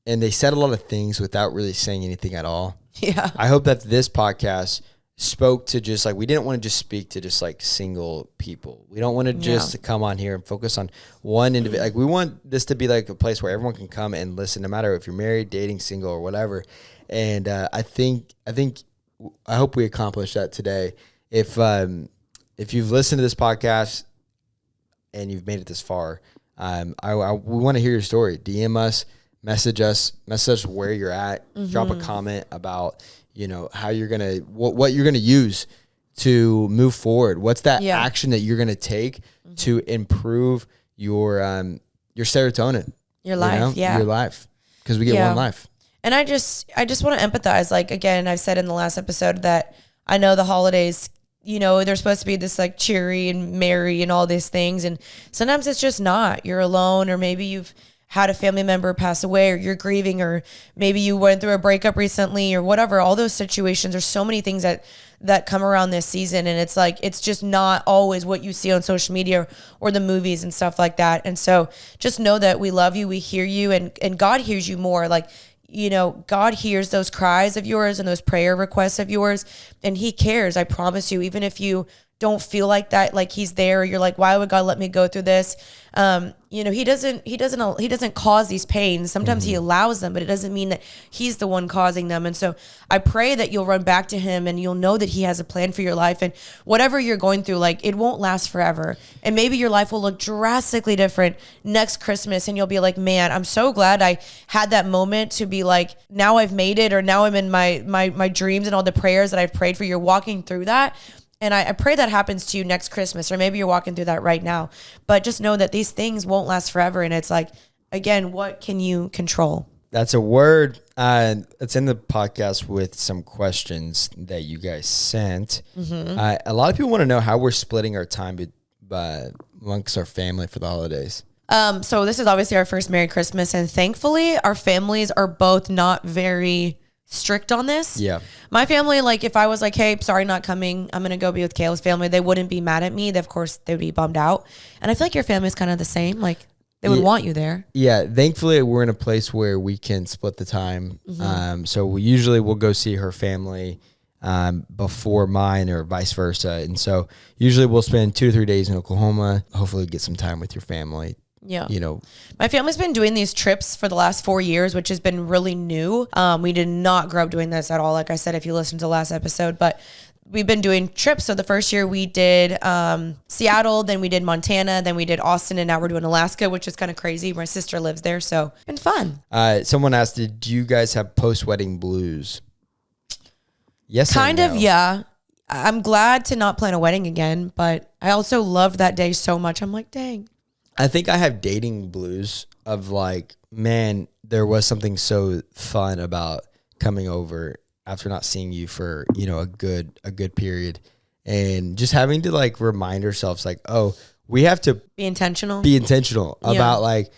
and they said a lot of things without really saying anything at all. Yeah. I hope that this podcast spoke to just like, we didn't want to just speak to just like single people. We don't want to just come on here and focus on one individual. Like we want this to be like a place where everyone can come and listen, no matter if you're married, dating, single, or whatever. And I hope we accomplished that today. If you've listened to this podcast and you've made it this far, we want to hear your story. DM us, message us where you're at, drop a comment about, how you're going to, what you're going to use to move forward. What's that action that you're going to take to improve your serotonin, your life, your life, because we get one life. And I just want to empathize. Like, again, I've said in the last episode that I know the holidays, they're supposed to be this like cheery and merry and all these things. And sometimes it's just not. You're alone, or maybe you've had a family member pass away, or you're grieving, or maybe you went through a breakup recently, or whatever. All those situations, there's so many things that come around this season. And it's like, it's just not always what you see on social media or the movies and stuff like that. And so just know that we love you. We hear you, and God hears you more. Like, God hears those cries of yours and those prayer requests of yours, and he cares. I promise you, even if you don't feel like that, like he's there, you're like, why would God let me go through this? He doesn't cause these pains. Sometimes he allows them, but it doesn't mean that he's the one causing them. And so I pray that you'll run back to him, and you'll know that he has a plan for your life, and whatever you're going through, like, it won't last forever. And maybe your life will look drastically different next Christmas, and you'll be like, man, I'm so glad I had that moment to be like, now I've made it, or now I'm in my dreams and all the prayers that I've prayed for. You're walking through that. And I pray that happens to you next Christmas, or maybe you're walking through that right now. But just know that these things won't last forever. And it's like, again, what can you control? That's a word. It's in the podcast with some questions that you guys sent. A lot of people want to know how we're splitting our time amongst our family for the holidays. So this is obviously our first Merry Christmas. And thankfully, our families are both not very strict on this. Yeah. My family, like, if I was like, hey, sorry, not coming, I'm going to go be with Kaleb's family, they wouldn't be mad at me. Of course, they would be bummed out. And I feel like your family's kind of the same. Like, they would want you there. Yeah. Thankfully, we're in a place where we can split the time. So we'll go see her family before mine, or vice versa. And so usually we'll spend 2 to 3 days in Oklahoma. Hopefully get some time with your family. Yeah. My family's been doing these trips for the last 4 years, which has been really new. We did not grow up doing this at all. Like I said, if you listen to the last episode, but we've been doing trips. So the first year we did Seattle, then we did Montana, then we did Austin, and now we're doing Alaska, which is kind of crazy. My sister lives there, so it's been fun. Someone asked, do you guys have post-wedding blues? Yes. Kind of, yeah. I'm glad to not plan a wedding again, but I also loved that day so much. I'm like, dang. I think I have dating blues of like, man, there was something so fun about coming over after not seeing you for, a good period, and just having to like remind ourselves like, oh, we have to be intentional about like,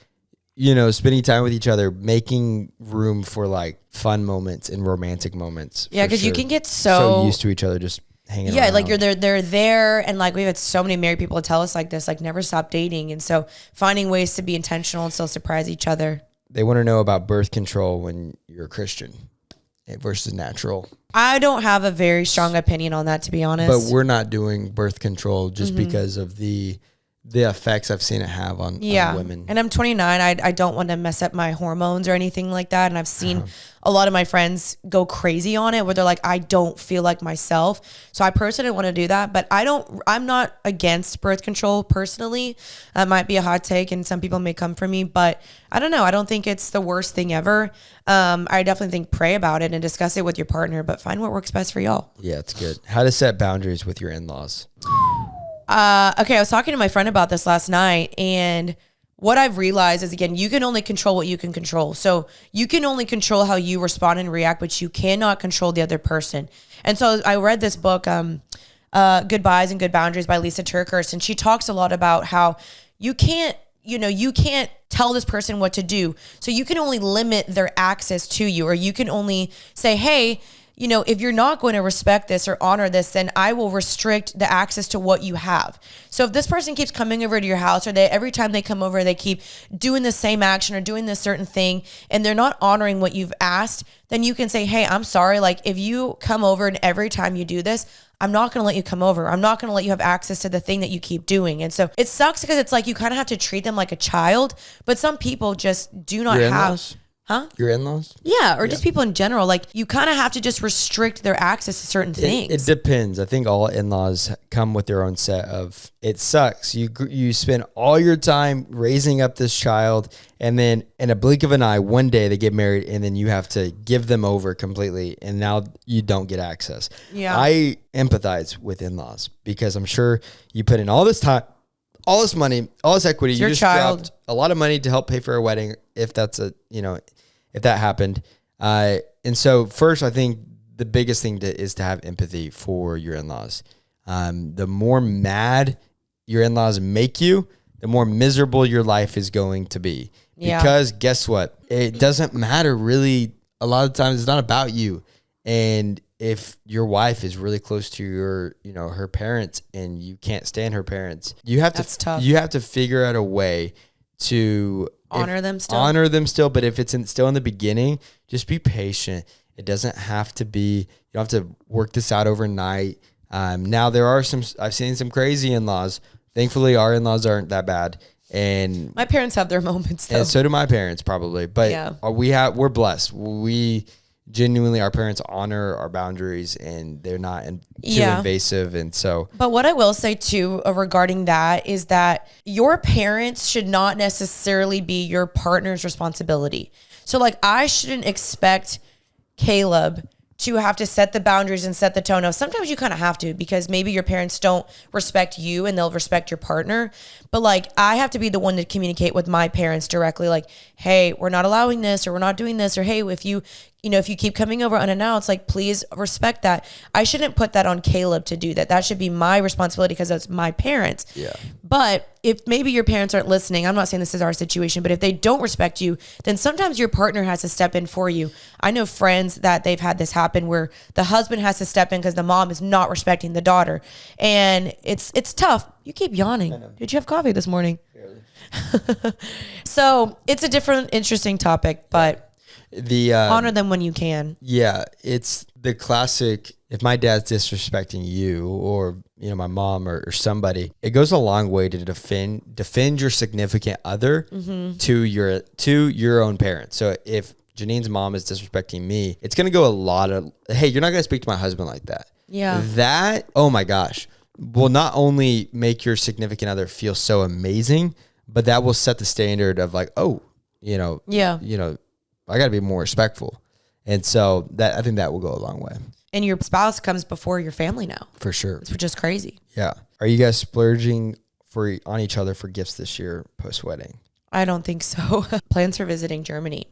spending time with each other, making room for like fun moments and romantic moments. Yeah. Cause you can get so used to each other just hanging around. Like they're there, and like we've had so many married people tell us like this, like never stop dating. And so finding ways to be intentional and still surprise each other. They want to know about birth control when you're a Christian versus natural. I don't have a very strong opinion on that, to be honest. But we're not doing birth control just because of the effects I've seen it have on women. And I'm 29. I don't want to mess up my hormones or anything like that. And I've seen a lot of my friends go crazy on it, where they're like, I don't feel like myself. So I personally want to do that, but I'm not against birth control personally. That might be a hot take, and some people may come for me, but I don't know. I don't think it's the worst thing ever. I definitely think pray about it and discuss it with your partner, but find what works best for y'all. Yeah, it's good. How to set boundaries with your in-laws. Okay, I was talking to my friend about this last night, and what I've realized is, again, you can only control what you can control. So you can only control how you respond and react, but you cannot control the other person. And so I read this book, Goodbyes and Good Boundaries by Lisa Turkhurst, and she talks a lot about how you can't tell this person what to do. So you can only limit their access to you, or you can only say, hey, if you're not going to respect this or honor this, then I will restrict the access to what you have. So if this person keeps coming over to your house, or every time they come over, they keep doing the same action or doing this certain thing, and they're not honoring what you've asked, then you can say, hey, I'm sorry. Like, if you come over and every time you do this, I'm not going to let you come over. I'm not going to let you have access to the thing that you keep doing. And so it sucks, because it's like you kind of have to treat them like a child, but some people just do not have. Huh? Your in-laws? Yeah, or just people in general. Like, you kind of have to just restrict their access to certain things. It depends. I think all in-laws come with their own set of, it sucks. You spend all your time raising up this child, and then in a blink of an eye, one day they get married, and then you have to give them over completely, and now you don't get access. Yeah. I empathize with in-laws because I'm sure you put in all this time, all this money, all this equity. You just dropped a lot of money to help pay for a wedding, if that's if that happened. And so first, I think the biggest thing is to have empathy for your in-laws. The more mad your in-laws make you, the more miserable your life is going to be. Yeah. Because guess what? It doesn't matter really. A lot of times it's not about you. And if your wife is really close to your, her parents, and you can't stand her parents, that's tough. You have to figure out a way to honor them still. But if it's still in the beginning, just be patient. It doesn't have to be, you don't have to work this out overnight. Now there are I've seen some crazy in-laws. Thankfully, our in-laws aren't that bad. And my parents have their moments though. And so do my parents probably. But yeah. We're blessed. Genuinely, our parents honor our boundaries, and they're not too invasive. And so, but what I will say too regarding that is that your parents should not necessarily be your partner's responsibility. So like, I shouldn't expect Kaleb to have to set the boundaries and set the tone. Now, sometimes you kind of have to, because maybe your parents don't respect you and they'll respect your partner. But like, I have to be the one to communicate with my parents directly. Like, hey, we're not allowing this, or we're not doing this, or hey, if you keep coming over unannounced, like, please respect that. I shouldn't put that on Kaleb to do that. That should be my responsibility because that's my parents. Yeah. But if maybe your parents aren't listening, I'm not saying this is our situation, but if they don't respect you, then sometimes your partner has to step in for you. I know friends that they've had this happen where the husband has to step in because the mom is not respecting the daughter. And it's tough. You keep yawning. Did you have coffee this morning? Barely. So it's a different, interesting topic, but honor them when you can. Yeah, it's the classic. If my dad's disrespecting you, or my mom or somebody, it goes a long way to defend your significant other to your own parents. So if Jeanine's mom is disrespecting me, it's gonna go a lot of, hey, you're not gonna speak to my husband like that. Yeah. That, oh my gosh, will not only make your significant other feel so amazing, but that will set the standard of like, oh, I got to be more respectful. And so I think that will go a long way. And your spouse comes before your family now. For sure. It's just crazy. Yeah. Are you guys splurging on each other for gifts this year post-wedding? I don't think so. Plans for visiting Germany.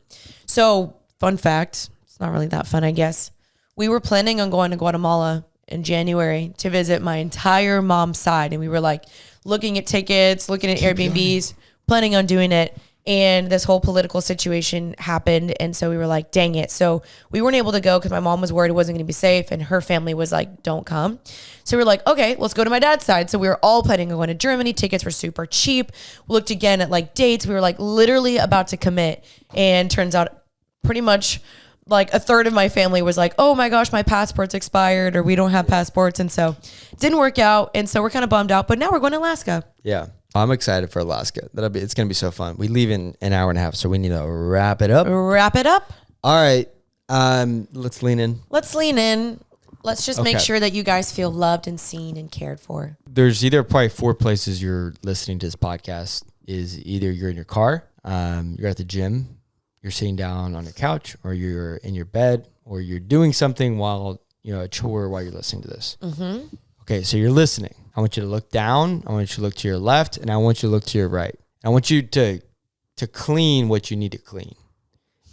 So, fun fact, it's not really that fun, I guess. We were planning on going to Guatemala in January to visit my entire mom's side. And we were like looking at tickets, looking at Airbnbs, planning on doing it. And this whole political situation happened. And so we were like, dang it. So we weren't able to go because my mom was worried it wasn't going to be safe. And her family was like, don't come. So we were like, okay, let's go to my dad's side. So we were all planning on going to Germany. Tickets were super cheap. We looked again at like dates. We were like literally about to commit. And turns out pretty much like a third of my family was like, oh my gosh, my passport's expired, or we don't have passports. And so it didn't work out. And so we're kind of bummed out. But now we're going to Alaska. Yeah. I'm excited for Alaska. It's going to be so fun. We leave in an hour and a half, so we need to wrap it up. Wrap it up. All right. Let's lean in. Let's just make sure that you guys feel loved and seen and cared for. There's either probably 4 places you're listening to this podcast. Is either you're in your car, you're at the gym, you're sitting down on a couch, or you're in your bed, or you're doing something while, a chore while you're listening to this. Mm-hmm. Okay, so you're listening. I want you to look down. I want you to look to your left, and I want you to look to your right. I want you to clean what you need to clean.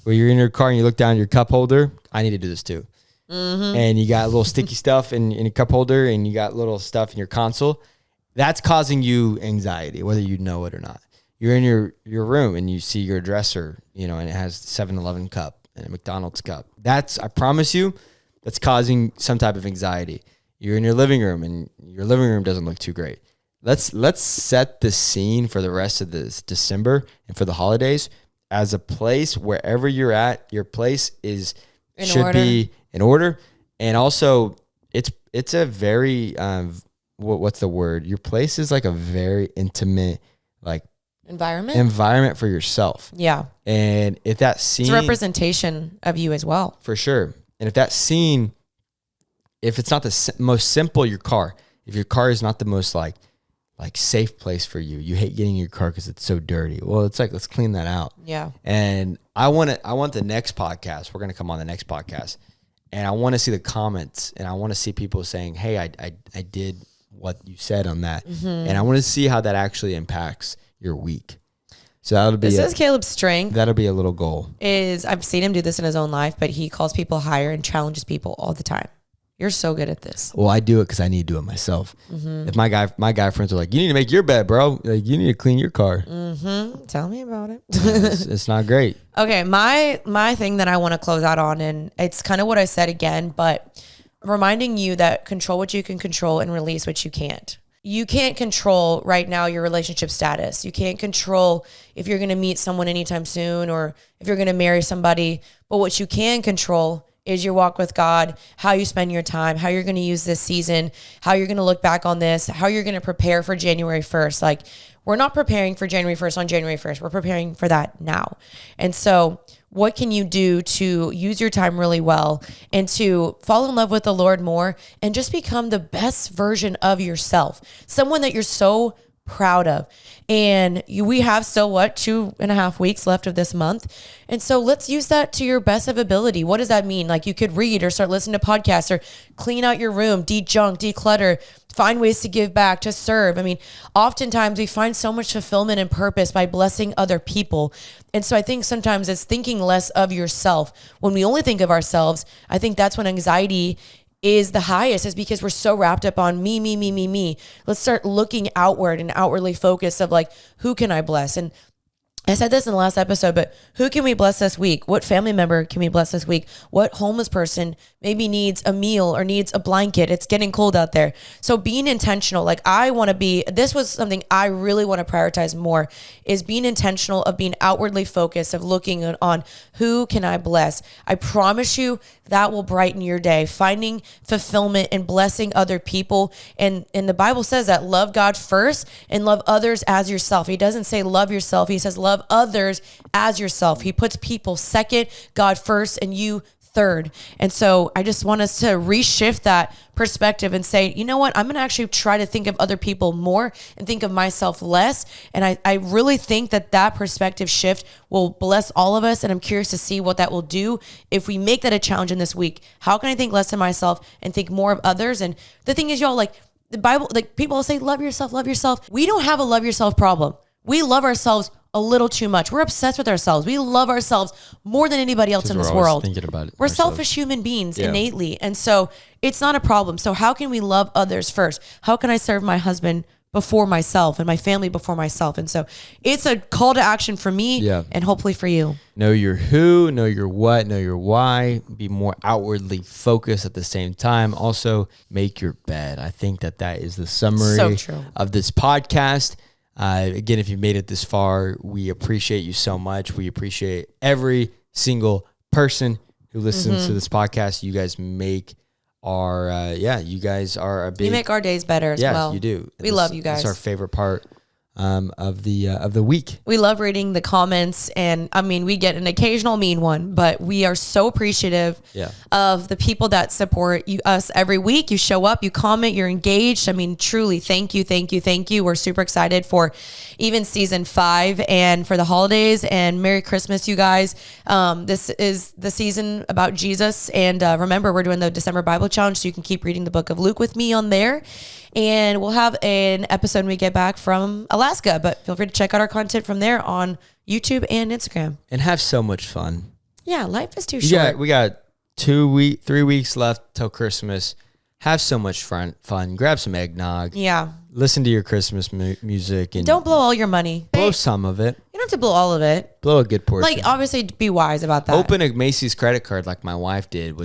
Where you're in your car and you look down at your cup holder, I need to do this too. Mm-hmm. And you got a little sticky stuff in your cup holder, and you got little stuff in your console. That's causing you anxiety, whether you know it or not. You're in your room and you see your dresser, and it has 7-Eleven cup and a McDonald's cup. I promise you, that's causing some type of anxiety. You're in your living room and your living room doesn't look too great. Let's set the scene for the rest of this December and for the holidays as a place. Wherever you're at, your place should be in order. And also it's a very, what's the word? Your place is like a very intimate, like environment for yourself. Yeah. And if that scene, it's a representation of you as well. For sure. And if that scene, if it's not the most simple, your car, if your car is not the most like safe place for you, you hate getting in your car because it's so dirty. Well, it's like, let's clean that out. Yeah. And I want the next podcast. We're going to come on the next podcast, and I want to see the comments, and I want to see people saying, hey, I did what you said on that. And I want to see how that actually impacts your week. So that'll be, this is Kaleb's strength. That'll be a little goal. I've seen him do this in his own life, but he calls people higher and challenges people all the time. You're so good at this. Well, I do it because I need to do it myself. If my guy friends are like, you need to make your bed, bro. Like, you need to clean your car. Tell me about it. It's not great. Okay, my thing that I want to close out on, and it's kind of what I said again, but reminding you that control what you can control and release what you can't. You can't control right now your relationship status. You can't control if you're going to meet someone anytime soon or if you're going to marry somebody. But what you can control is your walk with God, how you spend your time, how you're going to use this season, how you're going to look back on this, how you're going to prepare for January 1st. Like, we're not preparing for January 1st on January 1st. We're preparing for that now. And so what can you do to use your time really well and to fall in love with the Lord more and just become the best version of yourself, someone that you're so proud of? And we have still 2.5 weeks left of this month. And so let's use that to your best of ability. What does that mean? Like, you could read or start listening to podcasts or clean out your room, de-junk, declutter, find ways to give back, to serve. I mean, oftentimes we find so much fulfillment and purpose by blessing other people. And so I think sometimes it's thinking less of yourself. When we only think of ourselves, I think that's when anxiety is the highest, is because we're so wrapped up on me. Let's start looking outward and outwardly focused of like, who can I bless? And I said this in the last episode, but who can we bless this week? What family member can we bless this week? What homeless person maybe needs a meal or needs a blanket? It's getting cold out there. So being intentional, like this was something I really want to prioritize more, is being intentional of being outwardly focused, of looking on who can I bless? I promise you that will brighten your day, finding fulfillment and blessing other people. And the Bible says that love God first and love others as yourself. He doesn't say love yourself. He says love others as yourself. He puts people second, God first, and you third. And so I just want us to reshift that perspective and say, you know what, I'm going to actually try to think of other people more and think of myself less. And I really think that perspective shift will bless all of us. And I'm curious to see what that will do if we make that a challenge in this week. How can I think less of myself and think more of others? And the thing is, y'all, like the Bible, like people will say, love yourself, love yourself. We don't have a love yourself problem. We love ourselves a little too much. We're obsessed with ourselves. We love ourselves more than anybody else in this world. Thinking about it we're selfish human beings innately. And so it's not a problem. So how can we love others first? How can I serve my husband before myself and my family before myself? And so it's a call to action for me and hopefully for you. Know your who, know your what, know your why, be more outwardly focused at the same time. Also make your bed. I think that is the summary of this podcast. Again, if you made it this far, we appreciate you so much. We appreciate every single person who listens to this podcast. You guys make our, you guys are a big... You make our days better as well. Yeah, you do. We love you guys. It's our favorite part of the week. We love reading the comments, and I mean, we get an occasional mean one, but we are so appreciative of the people that support us every week. You show up, you comment, you're engaged. I mean, truly, thank you. We're super excited for even season 5 and for the holidays, and Merry Christmas, you guys. This is the season about Jesus, and remember, we're doing the December Bible Challenge, so you can keep reading the book of Luke with me on there. And we'll have an episode when we get back from Alaska, but feel free to check out our content from there on YouTube and Instagram. And have so much fun. Yeah, life is too short. We got 3 weeks left till Christmas. Have so much fun. Grab some eggnog. Yeah. Listen to your Christmas music. And don't blow all your money. Blow some of it. You don't have to blow all of it. Blow a good portion. Like, obviously, be wise about that. Open a Macy's credit card like my wife did.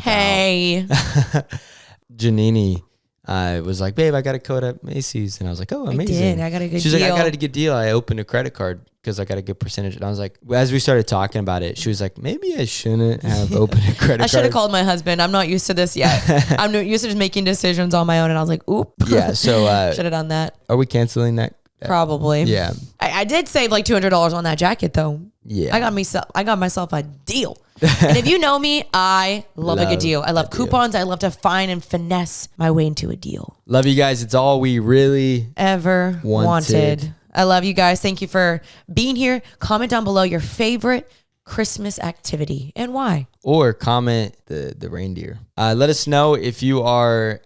Jeanine was like, babe, I got a code at Macy's. And I was like, oh, amazing. I got a good deal. She's like, I got a good deal. I opened a credit card because I got a good percentage. And I was like, as we started talking about it, she was like, maybe I shouldn't have opened a credit card. I should have called my husband. I'm not used to this yet. I'm not used to just making decisions on my own. And I was like, oop. Yeah. So should have done that. Are we canceling that Probably. Yeah. I did save like $200 on that jacket though. Yeah. I got myself a deal. And if you know me, I love a good deal. I love coupons. I love to find and finesse my way into a deal. Love you guys. It's all we really ever wanted. I love you guys. Thank you for being here. Comment down below your favorite Christmas activity and why. Or comment the reindeer. Let us know if you're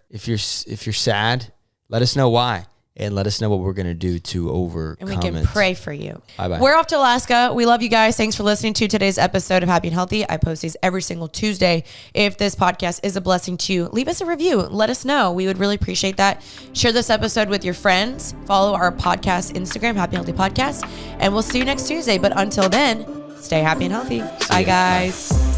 sad. Let us know why. And let us know what we're going to do to overcome it. And we can pray for you. Bye-bye. We're off to Alaska. We love you guys. Thanks for listening to today's episode of Happy and Healthy. I post these every single Tuesday. If this podcast is a blessing to you, leave us a review. Let us know. We would really appreciate that. Share this episode with your friends. Follow our podcast Instagram, Happy and Healthy Podcast. And we'll see you next Tuesday. But until then, stay happy and healthy. Bye, guys. Bye.